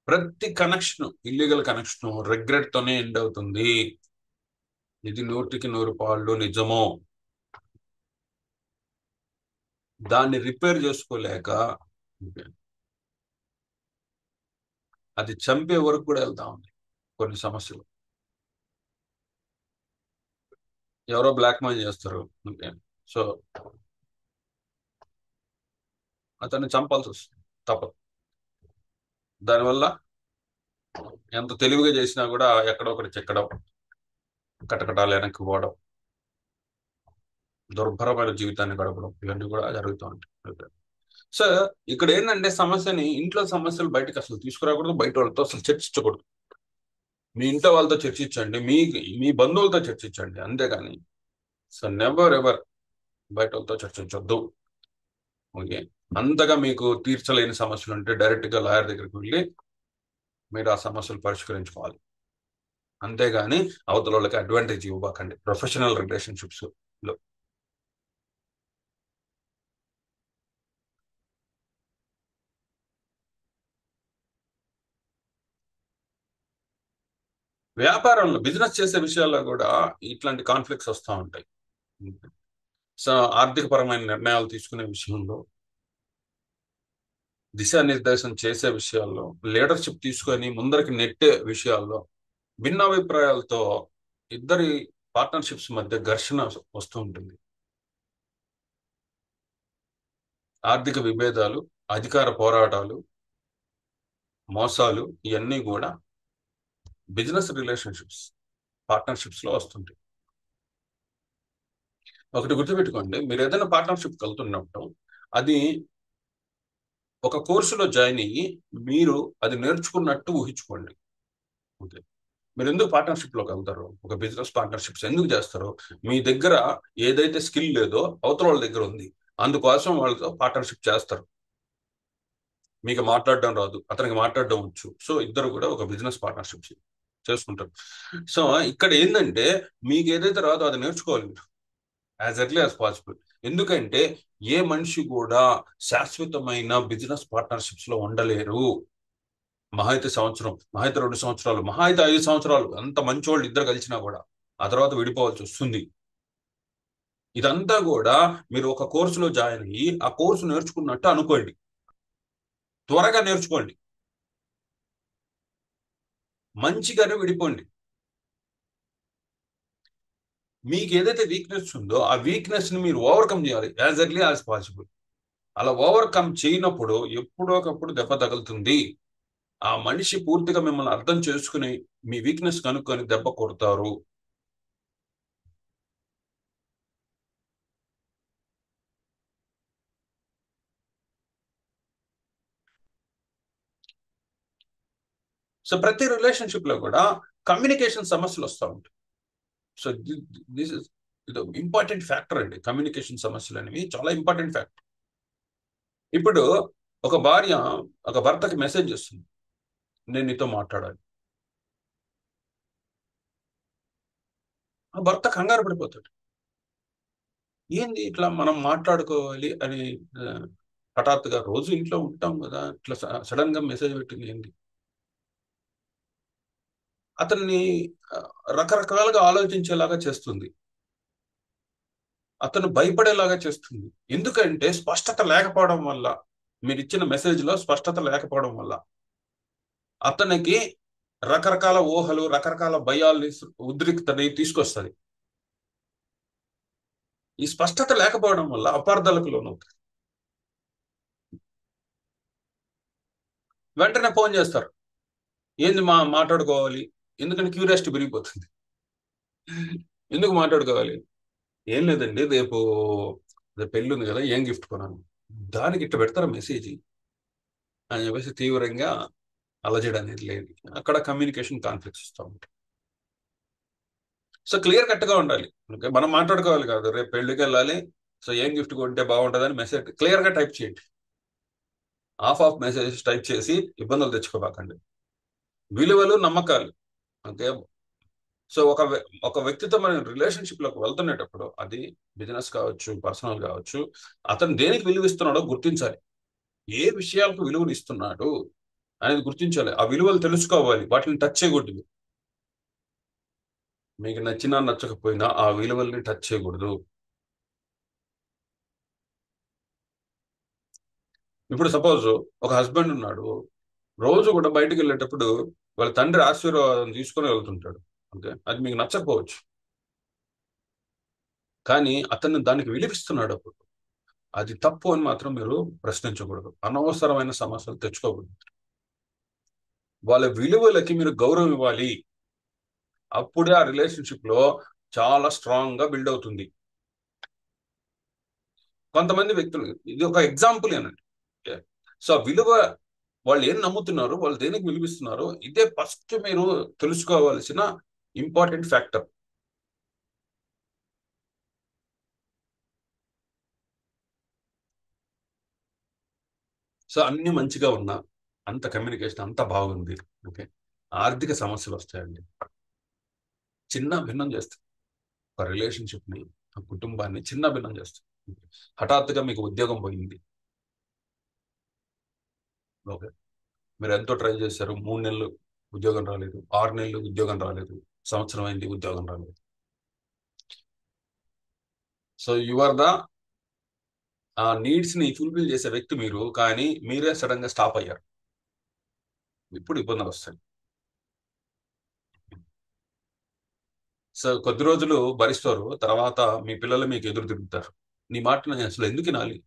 ప్రతి కనెక్షన్, ఇల్లీగల్ కనెక్షన్ రిగ్రెట్ తోనే ఎండ్ అవుతుంది. ఇది 100% నిజమో. దాన్ని రిపేర్ చేసుకోలేక అది చంపే వరకు కూడా వెళ్తా ఉంది కొన్ని సమస్యలు. ఎవరో బ్లాక్ మెయిల్ చేస్తారు, ఓకే, సో అతన్ని చంపాల్సి వస్తుంది, తప్పదు. దానివల్ల ఎంత తెలివిగా చేసినా కూడా ఎక్కడో ఒకటి చెక్కడం, కటకటాలు వెనక్కి పోవడం, దుర్భరమైన జీవితాన్ని గడపడం, ఇవన్నీ కూడా జరుగుతూ ఉంటాయి. సో ఇక్కడ ఏంటంటే సమస్యని, ఇంట్లో సమస్యలు బయటకు అసలు తీసుకురాకూడదు, బయట వాళ్ళతో అసలు చర్చించకూడదు. మీ ఇంట్లో వాళ్ళతో చర్చించండి, మీ బంధువులతో చర్చించండి, అంతేగాని సో నెవర్ ఎవర్ బయట వాళ్ళతో చర్చించొద్దు. ఓకే. అంతగా మీకు తీర్చలేని సమస్యలు ఉంటే డైరెక్ట్ గా లాయర్ దగ్గరికి వెళ్ళి మీరు ఆ సమస్యలు పరిష్కరించుకోవాలి. అంతేగాని అవతల వాళ్ళకి అడ్వాంటేజ్ ఇవ్వకండి ప్రొఫెషనల్ రిలేషన్షిప్స్ లో. వ్యాపారంలో బిజినెస్ చేసే విషయాల్లో కూడా ఇట్లాంటి కాన్ఫ్లిక్ట్స్ వస్తూ ఉంటాయి. సో ఆర్థిక పరమైన నిర్ణయాలు తీసుకునే విషయంలో, దిశానిర్దేశం చేసే విషయాల్లో, లీడర్షిప్ తీసుకొని ముందరికి నెట్టే విషయాల్లో భిన్నాభిప్రాయాలతో ఇద్దరి పార్ట్నర్షిప్స్ మధ్య ఘర్షణ వస్తూ ఉంటుంది. ఆర్థిక విభేదాలు, అధికార పోరాటాలు, మోసాలు, ఇవన్నీ కూడా బిజినెస్ రిలేషన్షిప్స్, పార్ట్నర్షిప్స్ లో వస్తుంటాయి. ఒకటి గుర్తుపెట్టుకోండి, మీరు ఏదైనా పార్ట్నర్షిప్ వెళ్తున్నప్పుడు అది ఒక కోర్సులో జాయిన్ అయ్యి మీరు అది నేర్చుకున్నట్టు ఊహించుకోండి. ఓకే. మీరు ఎందుకు పార్ట్నర్షిప్ లోకి వెళ్తారు, ఒక బిజినెస్ పార్ట్నర్షిప్స్ ఎందుకు చేస్తారు? మీ దగ్గర ఏదైతే స్కిల్ లేదో అవతల వాళ్ళ దగ్గర ఉంది, అందుకోసం వాళ్ళతో పార్ట్నర్షిప్ చేస్తారు. మీకు మాట్లాడడం రాదు, అతనికి మాట్లాడడం వచ్చు, సో ఇద్దరు కూడా ఒక బిజినెస్ పార్ట్నర్షిప్ చేసుకుంటారు. సో ఇక్కడ ఏంటంటే, మీకు ఏదైతే రాదో అది నేర్చుకోవాలి మీరు యాజ్ ఎర్లీ యాజ్ పాసిబుల్. ఎందుకంటే ఏ మనిషి కూడా శాశ్వతమైన బిజినెస్ పార్ట్నర్షిప్స్ లో ఉండలేరు. మహా అయితే సంవత్సరం, మహా అయితే 2 సంవత్సరాలు, మహా అయితే 5 సంవత్సరాలు, అంత మంచి వాళ్ళు ఇద్దరు కలిసినా కూడా ఆ తర్వాత విడిపోవాల్సి వస్తుంది. ఇదంతా కూడా మీరు ఒక కోర్సులో జాయిన్ అయ్యి ఆ కోర్సు నేర్చుకున్నట్టు అనుకోండి. త్వరగా నేర్చుకోండి, మంచిగానే విడిపోండి. మీకు ఏదైతే వీక్నెస్ ఉందో ఆ వీక్నెస్ ని మీరు ఓవర్కమ్ చేయాలి యాజ్ ఎర్లీ యాజ్ పాసిబుల్. అలా ఓవర్కమ్ చేయనప్పుడు ఎప్పుడో ఒకప్పుడు దెబ్బ తగులుతుంది. ఆ మనిషి పూర్తిగా మిమ్మల్ని అర్థం చేసుకుని మీ వీక్నెస్ కనుక్కొని దెబ్బ కొడతారు. సో ప్రతి రిలేషన్షిప్ లో కూడా కమ్యూనికేషన్ సమస్యలు వస్తూ ఉంటాయి. సో దిస్ ఇస్ ఇది ఇంపార్టెంట్ ఫ్యాక్టర్ అండి. కమ్యూనికేషన్ సమస్యలు అనేవి చాలా ఇంపార్టెంట్ ఫ్యాక్టర్. ఇప్పుడు ఒక భార్య ఒక భర్తకి మెసేజ్ చేస్తుంది, నేను నీతో మాట్లాడాలి. ఆ భర్త కంగారు పడిపోతాడు. ఏంది ఇట్లా మనం మాట్లాడుకోవాలి అని ఆ, హఠాత్తుగా రోజు ఇంట్లో ఉంటాం కదా, ఇట్లా సడన్ గా మెసేజ్ పెట్టింది ఏంటి? అతన్ని ఆ, రకరకాలుగా ఆలోచించేలాగా చేస్తుంది. అతను భయపడేలాగా చేస్తుంది. ఎందుకంటే స్పష్టత లేకపోవడం వల్ల, మీరు ఇచ్చిన మెసేజ్ లో స్పష్టత లేకపోవడం వల్ల అతనికి రకరకాల ఊహలు, రకరకాల భయాల్ని, ఉద్రిక్తని తీసుకొస్తుంది. ఈ స్పష్టత లేకపోవడం వల్ల అపార్థాలకు లోనవుతారు. వెంటనే ఫోన్ చేస్తారు, ఏంది మాట్లాడుకోవాలి. ఎందుకంటే క్యూరియాసిటీ పెరిగిపోతుంది. ఎందుకు మాట్లాడుకోవాలి? ఏం లేదండి, రేపు పెళ్ళి ఉంది కదా, ఏం గిఫ్ట్ కొనాలి. దానికి ఇట్లా పెడతారా మెసేజ్ అని చెప్పేసి తీవ్రంగా అలజడి అనేది లేదు. అక్కడ కమ్యూనికేషన్ కాన్ఫ్లిక్ట్స్ వస్తూ ఉంటాయి. సో క్లియర్ కట్ గా ఉండాలి. ఓకే, మనం మాట్లాడుకోవాలి కాదు, రేపు పెళ్లికి వెళ్ళాలి, సో ఏం గిఫ్ట్ కొంటే బాగుంటుందని మెసేజ్ క్లియర్ గా టైప్ చేయండి. ఆఫ్ మెసేజ్ టైప్ చేసి ఇబ్బందులు తెచ్చుకోబాకండి. విలువలు, నమ్మకాలు. ఓకే. సో ఒక వ్యక్తితో మనం రిలేషన్షిప్ లోకి వెళ్తున్నప్పుడు, అది బిజినెస్ కావచ్చు, పర్సనల్ కావచ్చు, అతను దేనికి విలువ ఇస్తున్నాడో గుర్తించాలి. ఏ విషయాలకు విలువలు ఇస్తున్నాడు అనేది గుర్తించాలి. ఆ విలువలు తెలుసుకోవాలి, వాటిని టచ్ చేయకూడదు. మీకు నచ్చినా నచ్చకపోయినా ఆ విలువల్ని టచ్ చేయకూడదు. ఇప్పుడు సపోజ్ ఒక హస్బెండ్ ఉన్నాడు, రోజు కూడా బయటకు వెళ్ళేటప్పుడు వాళ్ళ తండ్రి ఆశీర్వాదం తీసుకొని వెళ్తుంటాడు. ఓకే, అది మీకు నచ్చకపోవచ్చు, కానీ అతను దానికి విలువిస్తున్నాడు. అప్పుడు అది తప్పు అని మాత్రం మీరు ప్రశ్నించకూడదు. అనవసరమైన సమస్యలు తెచ్చుకోకూడదు. వాళ్ళ విలువలకి మీరు గౌరవం ఇవ్వాలి. అప్పుడే ఆ రిలేషన్షిప్ లో చాలా స్ట్రాంగ్ గా బిల్డ్ అవుతుంది. కొంతమంది వ్యక్తులు, ఇది ఒక ఎగ్జాంపుల్ అనండి. సో ఆ విలువ, వాళ్ళు ఏం నమ్ముతున్నారు, వాళ్ళు దేనికి విలువిస్తున్నారు, ఇదే ఫస్ట్ మీరు తెలుసుకోవాల్సిన ఇంపార్టెంట్ ఫ్యాక్టర్. సో అన్ని మంచిగా ఉన్నా, అంత కమ్యూనికేషన్ అంత బాగుంది, ఓకే, ఆర్థిక సమస్యలు వస్తాయండి. చిన్న భిన్నం చేస్తాయి ఒక రిలేషన్షిప్ ని, ఆ కుటుంబాన్ని చిన్న భిన్నం చేస్తాయి. హఠాత్తుగా మీకు ఉద్యోగం పోయింది. ఓకే, మీరు ఎంతో ట్రై చేశారు, 3 నెలలు ఉద్యోగం రాలేదు, 6 నెలలు ఉద్యోగం రాలేదు, సంవత్సరం అయింది ఉద్యోగం రాలేదు. సో యు ఆర్ ద ఆ నీడ్స్ ని ఫుల్ఫిల్ చేసే వ్యక్తి మీరు, కానీ మీరే సడన్ గా స్టాప్ అయ్యారు. ఇప్పుడు ఇబ్బందులు వస్తాయి. సో కొద్ది రోజులు భరిస్తారు, తర్వాత మీ పిల్లలు మీకు ఎదురు తిరుగుతారు. నీ మాట నేను అసలు ఎందుకు వినాలి,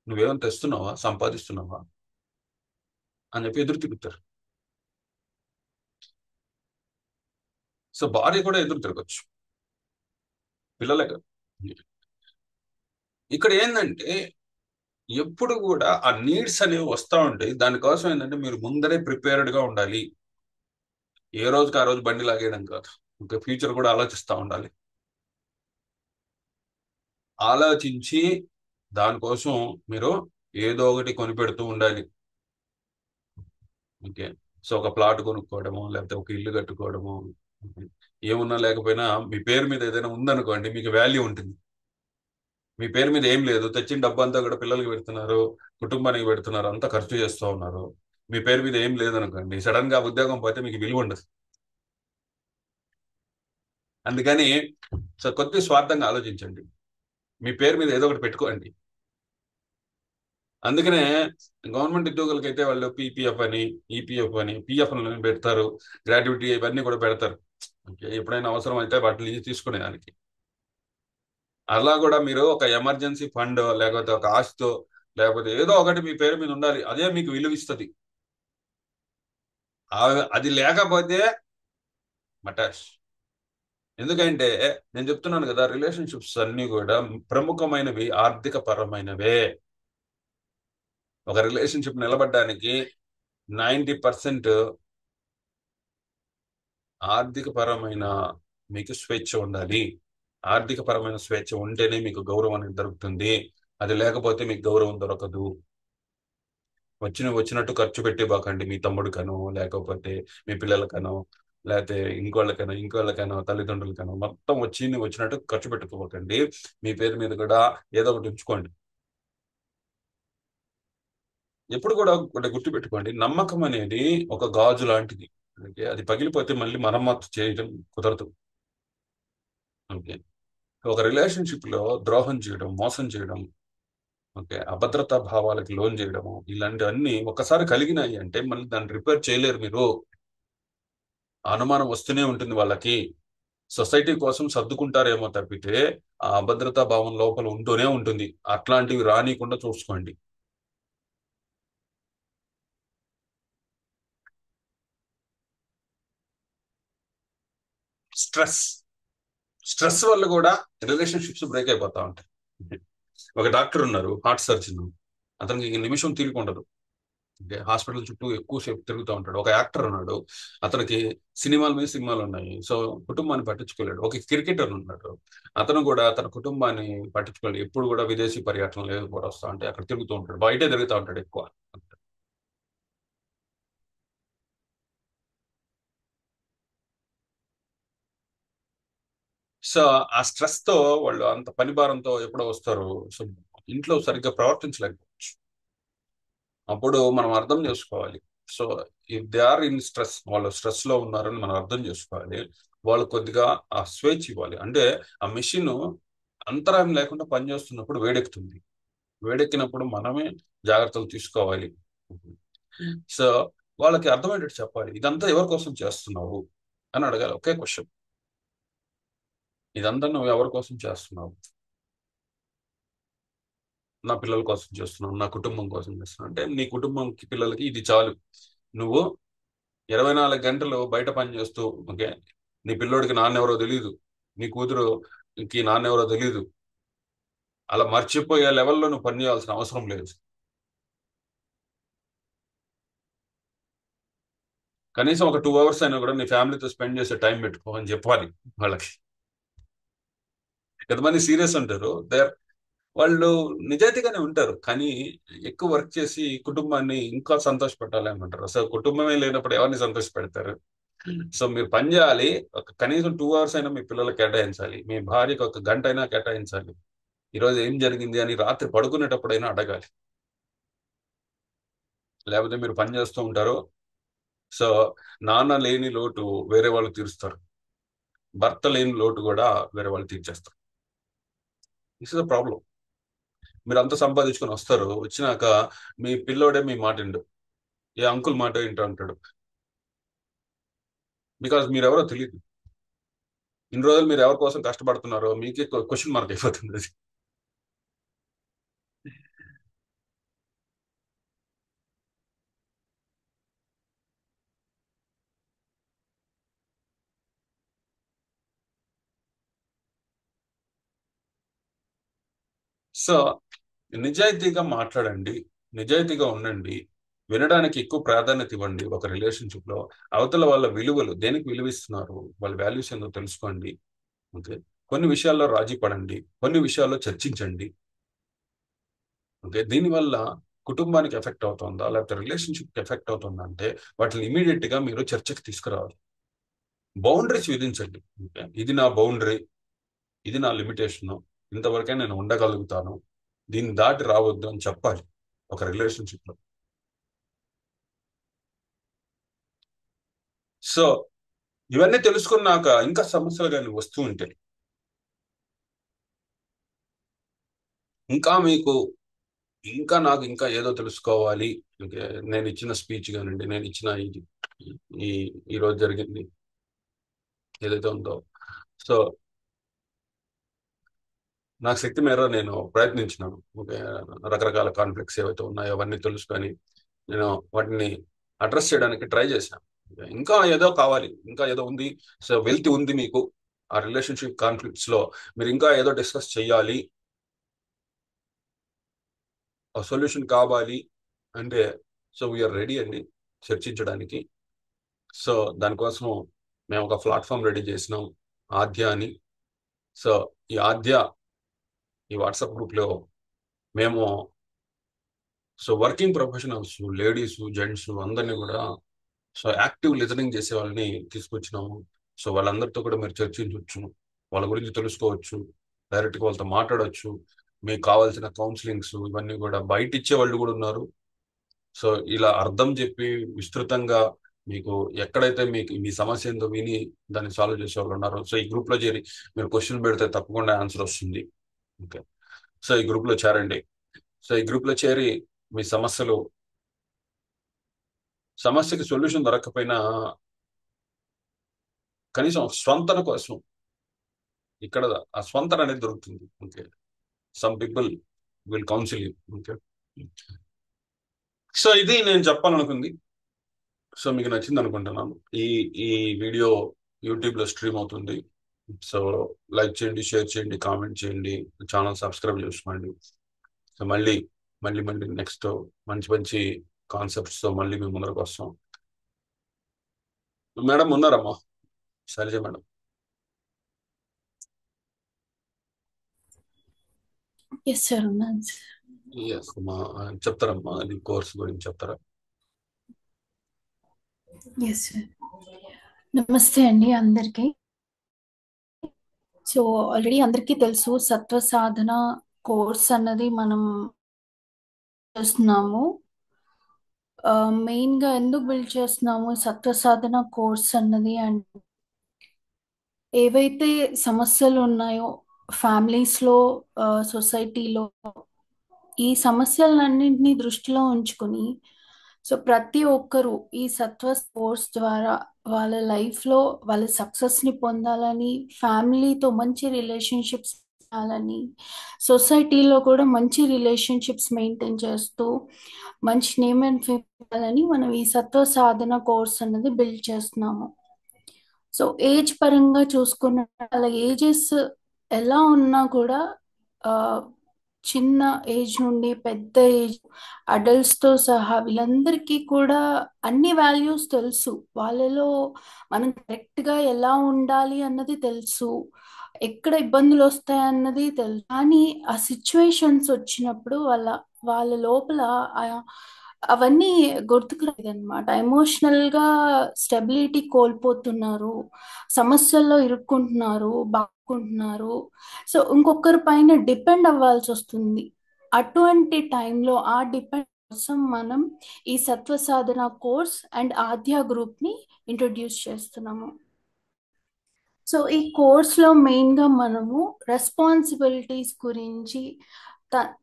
నువ్వేమైనా తెస్తున్నావా, సంపాదిస్తున్నావా అని చెప్పి ఎదురు తిరుగుతారు. సో భార్య కూడా ఎదురు తిరగచ్చు, పిల్లలే కాదు. ఇక్కడ ఏంటంటే ఎప్పుడు కూడా ఆ నీడ్స్ అనేవి వస్తూ ఉంటాయి. దానికోసం ఏంటంటే మీరు ముందరే ప్రిపేర్డ్ గా ఉండాలి. ఏ రోజుకి ఆ రోజు బండి లాగేయడం కాదు, ఇంకా ఫ్యూచర్ కూడా ఆలోచిస్తూ ఉండాలి. ఆలోచించి దానికోసం మీరు ఏదో ఒకటి కొనిపెడుతూ ఉండాలి. ఓకే. సో ఒక ప్లాట్ కొనుక్కోవడము, లేకపోతే ఒక ఇల్లు కట్టుకోవడము. ఓకే. ఏమున్నా లేకపోయినా మీ పేరు మీద ఏదైనా ఉందనుకోండి, మీకు వాల్యూ ఉంటుంది. మీ పేరు మీద ఏం లేదు, తెచ్చిన డబ్బంతా కూడా పిల్లలకి పెడుతున్నారు, కుటుంబానికి పెడుతున్నారు, అంతా ఖర్చు చేస్తూ ఉన్నారు. మీ పేరు మీద ఏం లేదనుకోండి, సడన్ గా ఉద్యోగం పోతే మీకు విలువ ఉండదు. అందుకని సో కొద్ది స్వార్థంగా ఆలోచించండి. మీ పేరు మీద ఏదో ఒకటి పెట్టుకోండి. అందుకనే గవర్నమెంట్ ఉద్యోగులకైతే వాళ్ళు పీపీఎఫ్ అని, ఈపీఎఫ్ అని, పిఎఫ్ అని పెడతారు, గ్రాట్యుటీ ఇవన్నీ కూడా పెడతారు. ఓకే, ఎప్పుడైనా అవసరం అయితే వాటిని తీసుకునేదానికి. అలా కూడా మీరు ఒక ఎమర్జెన్సీ ఫండ్ లేకపోతే ఒక ఆస్తో లేకపోతే ఏదో ఒకటి మీ పేరు మీద ఉండాలి. అదే మీకు విలువ ఇస్తుంది. అది లేకపోతే మటాష్. ఎందుకంటే నేను చెప్తున్నాను కదా, రిలేషన్షిప్స్ అన్ని కూడా ప్రముఖమైనవి ఆర్థిక పరమైనవే. ఒక రిలేషన్షిప్ నిలబడడానికి 90% ఆర్థిక పరమైన మీకు స్వేచ్ఛ ఉండాలి. ఆర్థిక పరమైన స్వేచ్ఛ ఉంటేనే మీకు గౌరవం అనేది దొరుకుతుంది. అది లేకపోతే మీకు గౌరవం దొరకదు. వచ్చినట్టు ఖర్చు పెట్టివ్వకండి మీ తమ్ముడికనో లేకపోతే మీ పిల్లలకనో లేకపోతే ఇంకోళ్ళకనో తల్లిదండ్రులకనో మొత్తం వచ్చినట్టు ఖర్చు పెట్టుకోకండి. మీ పేరు మీద కూడా ఏదో ఒకటి ఉంచుకోండి. ఎప్పుడు కూడా ఒకటి గుర్తు పెట్టుకోండి, నమ్మకం అనేది ఒక గాజు లాంటిది. ఓకే, అది పగిలిపోతే మళ్ళీ మరమ్మతు చేయడం కుదరదు. ఓకే, ఒక రిలేషన్షిప్ లో ద్రోహం చేయడం, మోసం చేయడం, ఓకే, అభద్రతా భావాలకి లోన్ చేయడము, ఇలాంటివన్నీ ఒకసారి కలిగినాయి అంటే మళ్ళీ దాన్ని రిపేర్ చేయలేరు మీరు. అనుమానం వస్తూనే ఉంటుంది వాళ్ళకి. సొసైటీ కోసం సర్దుకుంటారేమో తప్పితే ఆ అభద్రతా భావం లోపల ఉంటూనే ఉంటుంది. అట్లాంటివి రానికుండా చూసుకోండి. స్ట్రెస్ స్ట్రెస్ వల్ల కూడా రిలేషన్షిప్స్ బ్రేక్ అయిపోతా ఉంటాయి. ఒక డాక్టర్ ఉన్నారు, హార్ట్ సర్జన్. అతనికి ఈ నిమిషం తీరిక ఉండదు. అంటే హాస్పిటల్ చుట్టూ ఎక్కువసేపు తిరుగుతూ ఉంటాడు. ఒక యాక్టర్ ఉన్నాడు, అతనికి సినిమాల మీద సినిమాలు ఉన్నాయి, సో కుటుంబాన్ని పట్టించుకోలేడు. ఒక క్రికెటర్ ఉన్నాడు, అతను కూడా తన కుటుంబాన్ని పట్టించుకోలేడు. ఎప్పుడు కూడా విదేశీ పర్యటనలు ఏదో కూడా వస్తా అంటే అక్కడ తిరుగుతూ ఉంటాడు, బయటే తిరుగుతూ ఉంటాడు ఎక్కువ. సో ఆ స్ట్రెస్ తో వాళ్ళు అంత పని భారంతో ఎప్పుడో వస్తారు. సో ఇంట్లో సరిగ్గా ప్రవర్తించలేకపోవచ్చు. అప్పుడు మనం అర్థం చేసుకోవాలి. So if they are in stress, వాళ్ళు స్ట్రెస్ లో ఉన్నారని మనం అర్థం చేసుకోవాలి. వాళ్ళు కొద్దిగా ఆ స్వేచ్ఛ ఇవ్వాలి. అంటే ఆ మెషిన్ అంతరాయం లేకుండా పనిచేస్తున్నప్పుడు వేడెక్కుతుంది. వేడెక్కినప్పుడు మనమే జాగ్రత్తలు తీసుకోవాలి. సో వాళ్ళకి అర్థమయ్యేటట్టు చెప్పాలి, ఇదంతా ఎవరి కోసం చేస్తున్నావు అని అడగాలి. ఒకే క్వశ్చన్, ఇదంతా నువ్వు ఎవరి కోసం చేస్తున్నావు? నా పిల్లల కోసం చేస్తున్నావు, నా కుటుంబం కోసం చేస్తున్నావు అంటే నీ కుటుంబంకి పిల్లలకి ఇది చాలు. నువ్వు 24 గంటలు బయట పని చేస్తూ, ఓకే, నీ పిల్లోడికి నాన్నెవరో తెలియదు, నీ కూతురుకి నాన్నెవరో తెలియదు, అలా మర్చిపోయే లెవెల్లో నువ్వు పని చేయాల్సిన అవసరం లేదు. కనీసం ఒక 2 అవర్స్ అయినా కూడా నీ ఫ్యామిలీతో స్పెండ్ చేసే టైం పెట్టుకో అని చెప్పాలి వాళ్ళకి. కొంతమంది సీరియస్ ఉంటారు, వాళ్ళు నిజాయితీగానే ఉంటారు, కానీ ఎక్కువ వర్క్ చేసి కుటుంబాన్ని ఇంకా సంతోషపెట్టాలి అనుకుంటారు. అసలు కుటుంబమే లేనప్పుడు ఎవరిని సంతోష పెడతారు? సో మీరు పని చేయాలి. ఒక కనీసం 2 అవర్స్ అయినా మీ పిల్లలకు కేటాయించాలి, మీ భార్యకు ఒక గంట అయినా కేటాయించాలి. ఈరోజు ఏం జరిగింది అని రాత్రి పడుకునేటప్పుడైనా అడగాలి. లేకపోతే మీరు పని చేస్తూ ఉంటారు. సో నాన్న లేని లోటు వేరే వాళ్ళు తీరుస్తారు, భర్త లేని లోటు కూడా వేరే వాళ్ళు తీర్చేస్తారు. This is the problem. మీరు అంతా సంపాదించుకొని వస్తారు, వచ్చినాక మీ పిల్లోడే మీ మాట విండు, ఏ అంకుల్ మాట వింటూ అంటాడు. బికాజ్ మీరెవరో తెలియదు. ఇన్ని రోజులు మీరు ఎవరి కోసం కష్టపడుతున్నారో మీకే క్వశ్చన్ మార్క్ అయిపోతుంది అది. సో నిజాయితీగా మాట్లాడండి, నిజాయితీగా ఉండండి, వినడానికి ఎక్కువ ప్రాధాన్యత ఇవ్వండి. ఒక రిలేషన్షిప్ లో అవతల వాళ్ళ విలువలు దేనికి విలువిస్తున్నారు, వాళ్ళ వాల్యూస్ ఏందో తెలుసుకోండి. ఓకే, కొన్ని విషయాల్లో రాజీ పడండి, కొన్ని విషయాల్లో చర్చించండి. ఓకే, దీనివల్ల కుటుంబానికి ఎఫెక్ట్ అవుతుందా లేకపోతే రిలేషన్షిప్ ఎఫెక్ట్ అవుతుందా అంటే వాటిని ఇమీడియట్ గా మీరు చర్చకు తీసుకురావాలి. బౌండరీస్ విధించండి. ఓకే, ఇది నా బౌండరీ, ఇది నా లిమిటేషన్, ఇంతవరకే నేను ఉండగలుగుతాను, దీన్ని దాటి రావద్దు అని చెప్పాలి ఒక రిలేషన్షిప్ లో. సో ఇవన్నీ తెలుసుకున్నాక ఇంకా సమస్యలు కానీ వస్తూ ఉంటాయి. ఇంకా మీకు ఇంకా నాకు ఇంకా ఏదో తెలుసుకోవాలి, ఇంకే నేను ఇచ్చిన స్పీచ్ కానివ్వండి, నేను ఇచ్చిన ఈ ఈ రోజు జరిగింది ఏదైతే ఉందో, సో నాకు శక్తి మేర నేను ప్రయత్నించినాను. ఓకే, రకరకాల కాన్ఫ్లిక్ట్స్ ఏవైతే ఉన్నాయో అవన్నీ తెలుసుకొని నేను వాటిని అడ్రస్ చేయడానికి ట్రై చేశాను. ఇంకా ఏదో కావాలి, ఇంకా ఏదో ఉంది, సో వెల్త్ ఉంది మీకు ఆ రిలేషన్షిప్ కాన్ఫ్లిక్ట్స్ లో, మీరు ఇంకా ఏదో డిస్కస్ చేయాలి, ఆ సొల్యూషన్ కావాలి అంటే, సో వీఆర్ రెడీ అండి చర్చించడానికి. సో దానికోసం మేము ఒక ప్లాట్ఫామ్ రెడీ చేసినాం, ఆద్య అని. సో ఈ ఆద్య, ఈ వాట్సాప్ గ్రూప్ లో మేము so working professionals, ladies, gents అందరినీ కూడా సో యాక్టివ్ లిజనింగ్ చేసే వాళ్ళని తీసుకొచ్చినాము. సో వాళ్ళందరితో కూడా మీరు చర్చించవచ్చు, వాళ్ళ గురించి తెలుసుకోవచ్చు, డైరెక్ట్గా వాళ్ళతో మాట్లాడవచ్చు. మీకు కావాల్సిన కౌన్సిలింగ్స్ ఇవన్నీ కూడా బయట ఇచ్చే వాళ్ళు కూడా ఉన్నారు. సో ఇలా అర్థం చెప్పి విస్తృతంగా మీకు ఎక్కడైతే మీకు మీ సమస్య ఏందో విని దాన్ని సాల్వ్ చేసే వాళ్ళు ఉన్నారు. సో ఈ గ్రూప్ లో చేరి మీరు క్వశ్చన్ పెడితే తప్పకుండా ఆన్సర్ వస్తుంది. ఓకే, సో ఈ గ్రూప్ లో చేరండి. సో ఈ గ్రూప్ లో చేరి మీ సమస్యకి సొల్యూషన్ దొరకకపోయినా కనీసం స్వంతన కోసం ఇక్కడ ఆ స్వంతన అనేది దొరుకుతుంది. Okay, some people will council you. Okay, so ఇది నేను చెప్పాలనుకుంది. సో మీకు నచ్చింది అనుకుంటున్నాను. ఈ ఈ వీడియో యూట్యూబ్ లో స్ట్రీమ్ అవుతుంది. సో లైక్ చేయండి, షేర్ చేయండి, కామెంట్ చేయండి, ఛానల్ సబ్స్క్రైబ్ చేసుకోండి. సో మళ్ళీ మళ్ళీ మళ్ళీ నెక్స్ట్ మంచి మంచి కాన్సెప్ట్స్ తో మళ్ళీ మేము ముందరకు వస్తాం. మేడం ఉన్నారమ్మా, శైలజ మేడం. ఎస్ సార్, ఉన్నాను సార్. ఎస్ అమ్మా, చెప్తారమ్మా, అది కోర్స్ గురించి చెప్తారా? Yes sir. నమస్తే అండి అందరికీ. సో ఆల్రెడీ అందరికీ తెలుసు, సత్వ సాధన కోర్స్ అన్నది మనం చేస్తున్నాము. మెయిన్ గా ఎందుకు బిల్డ్ చేస్తున్నాము సత్వ సాధన కోర్స్ అన్నది అంటే, ఏవైతే సమస్యలు ఉన్నాయో ఫ్యామిలీస్ లో, సొసైటీలో, ఈ సమస్యలన్నింటినీ దృష్టిలో ఉంచుకొని, సో ప్రతి ఒక్కరూ ఈ సత్వ కోర్స్ ద్వారా వాళ్ళ లైఫ్ లో వాళ్ళ సక్సెస్ ని పొందాలని, ఫ్యామిలీతో మంచి రిలేషన్షిప్స్ ఉండాలని, సొసైటీలో కూడా మంచి రిలేషన్షిప్స్ మెయింటైన్ చేస్తూ మంచి నేమ్ అండ్ ఫేమ్ పొందాలని మనం ఈ సత్వ సాధన కోర్స్ అన్నది బిల్డ్ చేస్తున్నాము. సో ఏజ్ పరంగా చూసుకున్న వాళ్ళ ఏజెస్ ఎలా ఉన్నా కూడా, ఆ, చిన్న ఏజ్ నుండి పెద్ద ఏజ్ అడల్ట్స్ తో సహా వీళ్ళందరికీ కూడా అన్ని వాల్యూస్ తెలుసు. వాళ్ళలో మనం కరెక్ట్ గా ఎలా ఉండాలి అన్నది తెలుసు, ఎక్కడ ఇబ్బందులు వస్తాయన్నది తెలుసు. కానీ ఆ సిచ్యువేషన్స్ వచ్చినప్పుడు వాళ్ళ లోపల ఆ- అవన్నీ గుర్తుకు రాదనమాట. ఎమోషనల్ గా స్టెబిలిటీ కోల్పోతున్నారు, సమస్యల్లో ఇరుక్కుంటున్నారు, బాగుంటున్నారు. సో ఇంకొకరి పైన డిపెండ్ అవ్వాల్సి వస్తుంది. అటువంటి టైంలో ఆ డిపెండ్ కోసం మనం ఈ సత్వ సాధన కోర్స్ అండ్ ఆద్య గ్రూప్ ని ఇంట్రొడ్యూస్ చేస్తున్నాము. సో ఈ కోర్స్ లో మెయిన్ గా మనము రెస్పాన్సిబిలిటీస్ గురించి, త-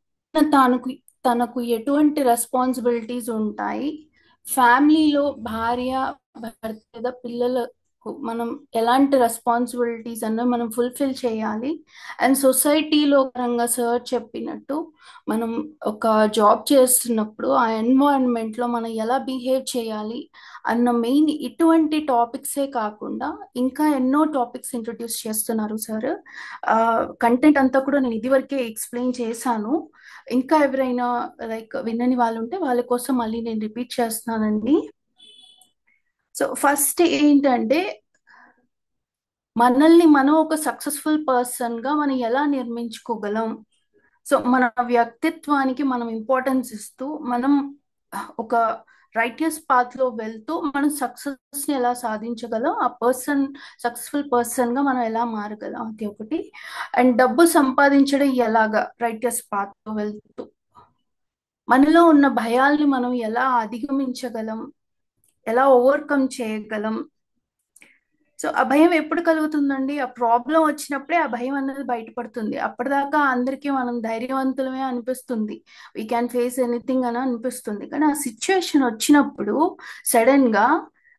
తనకు తనకు ఎటువంటి రెస్పాన్సిబిలిటీస్ ఉంటాయి, ఫ్యామిలీలో భార్య భర్త లేదా పిల్లలకు మనం ఎలాంటి రెస్పాన్సిబిలిటీస్ అన్న మనం ఫుల్ఫిల్ చేయాలి, అండ్ సొసైటీలో పరంగా సార్ చెప్పినట్టు మనం ఒక జాబ్ చేస్తున్నప్పుడు ఆ ఎన్వైరన్మెంట్ లో మనం ఎలా బిహేవ్ చేయాలి అన్న మెయిన్ ఇటువంటి టాపిక్సే కాకుండా ఇంకా ఎన్నో టాపిక్స్ ఇంట్రొడ్యూస్ చేస్తున్నారు సార్. కంటెంట్ అంతా కూడా నేను ఇదివరకే ఎక్స్ప్లెయిన్ చేశాను. ఇంకా ఎవరైనా లైక్ విన్నని వాళ్ళు ఉంటే వాళ్ళ కోసం మళ్ళీ నేను రిపీట్ చేస్తున్నానండి. సో ఫస్ట్ ఏంటంటే, మనల్ని మనం ఒక సక్సెస్ఫుల్ పర్సన్ గా మనం ఎలా నిర్మించుకోగలం. సో మన వ్యక్తిత్వానికి మనం ఇంపార్టెన్స్ ఇస్తూ, మనం ఒక రైటియస్ పాత్ లో వెళ్తూ మనం సక్సెస్ ని ఎలా సాధించగలం, ఆ పర్సన్ సక్సెస్ఫుల్ పర్సన్ గా మనం ఎలా మారగలం, అది ఒకటి. అండ్ డబ్బు సంపాదించడం ఎలాగా రైటియస్ పాత్ లో వెళ్తూ, మనలో ఉన్న భయాల్ని మనం ఎలా అధిగమించగలం, ఎలా ఓవర్కమ్ చేయగలం, సో ఆ భయం ఎప్పుడు కలుగుతుందండి? ఆ ప్రాబ్లం వచ్చినప్పుడే ఆ భయం అనేది బయటపడుతుంది. అప్పటిదాకా అందరికీ మనం ధైర్యవంతులమే అనిపిస్తుంది. వీ క్యాన్ ఫేస్ ఎనీథింగ్ అని అనిపిస్తుంది. కానీ ఆ సిచ్యుయేషన్ వచ్చినప్పుడు సడన్ గా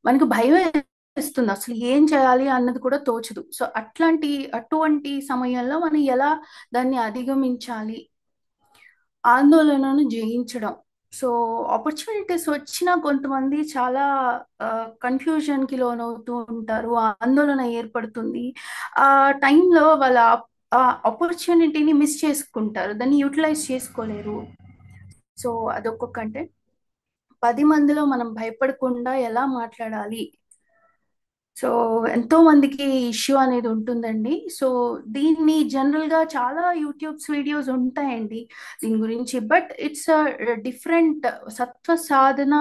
మనకు భయం వేస్తుంది. అసలు ఏం చేయాలి అన్నది కూడా తోచదు. సో అటువంటి సమయంలో మనం ఎలా దాన్ని అధిగమించాలి, ఆందోళనను జయించడం. సో ఆపర్చునిటీస్ వచ్చినా కొంతమంది చాలా కన్ఫ్యూజన్ కి లోనవుతూ ఉంటారు, ఆందోళన ఏర్పడుతుంది. ఆ టైంలో వాళ్ళ ఆ ఆపర్చునిటీని మిస్ చేసుకుంటారు, దాన్ని యూటిలైజ్ చేసుకోలేరు. సో అదొక కంటెంట్. 10 మందిలో మనం భయపడకుండా ఎలా మాట్లాడాలి. సో ఎంతో మందికి ఇష్యూ అనేది ఉంటుందండి. సో దీన్ని జనరల్ గా చాలా యూట్యూబ్స్ వీడియోస్ ఉంటాయండి దీని గురించి. బట్ ఇట్స్ డిఫరెంట్ సత్వ సాధన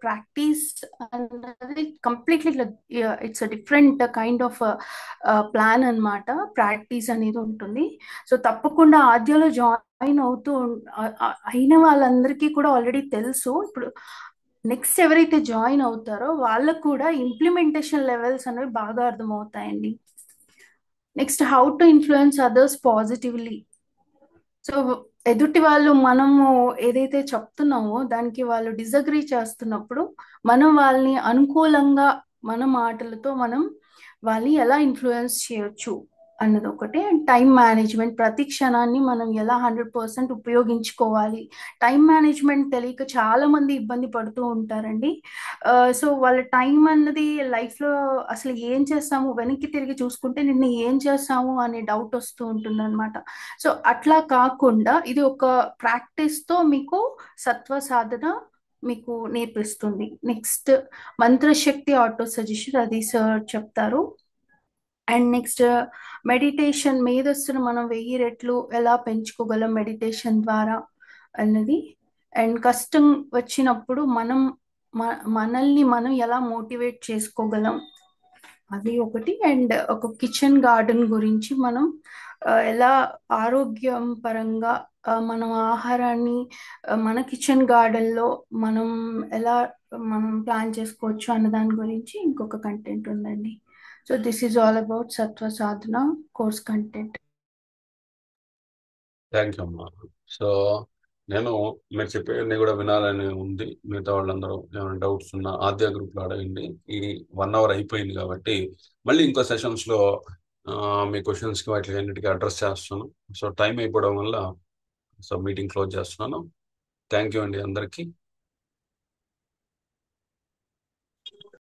ప్రాక్టీస్ అన్నది completely it's different kind of plan అన్నమాట. ప్రాక్టీస్ అనేది ఉంటుంది. సో తప్పకుండా ఆద్యలో జాయిన్ అయిన వాళ్ళందరికీ కూడా ఆల్రెడీ తెలుసు. ఇప్పుడు నెక్స్ట్ ఎవరైతే జాయిన్ అవుతారో వాళ్ళకు కూడా ఇంప్లిమెంటేషన్ లెవెల్స్ అనేవి బాగా అర్థమవుతాయండి. Next, how to influence others positively. So ఎదుటి వాళ్ళు మనము ఏదైతే చెప్తున్నామో దానికి వాళ్ళు డిసగ్రీ చేస్తున్నప్పుడు మనం వాళ్ళని అనుకూలంగా మన మాటలతో మనం వాళ్ళని ఎలా ఇన్ఫ్లుయెన్స్ చేయొచ్చు అన్నది ఒకటి. అండ్ టైం మేనేజ్మెంట్, ప్రతి క్షణాన్ని మనం ఎలా 100% ఉపయోగించుకోవాలి. టైం మేనేజ్మెంట్ తెలియక చాలా మంది ఇబ్బంది పడుతూ ఉంటారండి. సో వాళ్ళ టైం అన్నది లైఫ్లో అసలు ఏం చేస్తాము, వెనక్కి తిరిగి చూసుకుంటే నిన్న ఏం చేస్తాము అనే డౌట్ వస్తూ ఉంటుంది అనమాట. సో అట్లా కాకుండా ఇది ఒక ప్రాక్టీస్ తో మీకు సత్వ సాధన మీకు నేర్పిస్తుంది. నెక్స్ట్, మంత్రశక్తి ఆటో సజెషన్, అది సార్ చెప్తారు. అండ్ నెక్స్ట్, మెడిటేషన్, మేధస్సును మనం 1000 రెట్లు ఎలా పెంచుకోగలం మెడిటేషన్ ద్వారా అన్నది. అండ్ కష్టం వచ్చినప్పుడు మనల్ని మనం ఎలా మోటివేట్ చేసుకోగలం, అది ఒకటి. అండ్ ఒక కిచెన్ గార్డెన్ గురించి మనం ఎలా ఆరోగ్యం పరంగా మనం ఆహారాన్ని మన కిచెన్ గార్డెన్ లో మనం ఎలా మనం ప్లాన్ చేసుకోవచ్చు అన్న దాని గురించి ఇంకొక కంటెంట్ ఉందండి. So this is all about సత్వ సాధన కోర్స్ కంటెంట్. థ్యాంక్ యూ అమ్మా. సో నేను మీరు చెప్పేవన్నీ కూడా వినాలని ఉంది. మిగతా వాళ్ళందరూ ఏమైనా డౌట్స్ ఉన్నా ఆద్య గ్రూప్లో అడగండి. ఈ 1 అవర్ అయిపోయింది కాబట్టి మళ్ళీ ఇంకో సెషన్స్లో మీ క్వశ్చన్స్కి వాటికి అన్నిటికీ అడ్రస్ చేస్తాను. సో టైం అయిపోవడం వల్ల సో మీటింగ్ క్లోజ్ చేస్తున్నాను. థ్యాంక్ యూ అండి అందరికీ.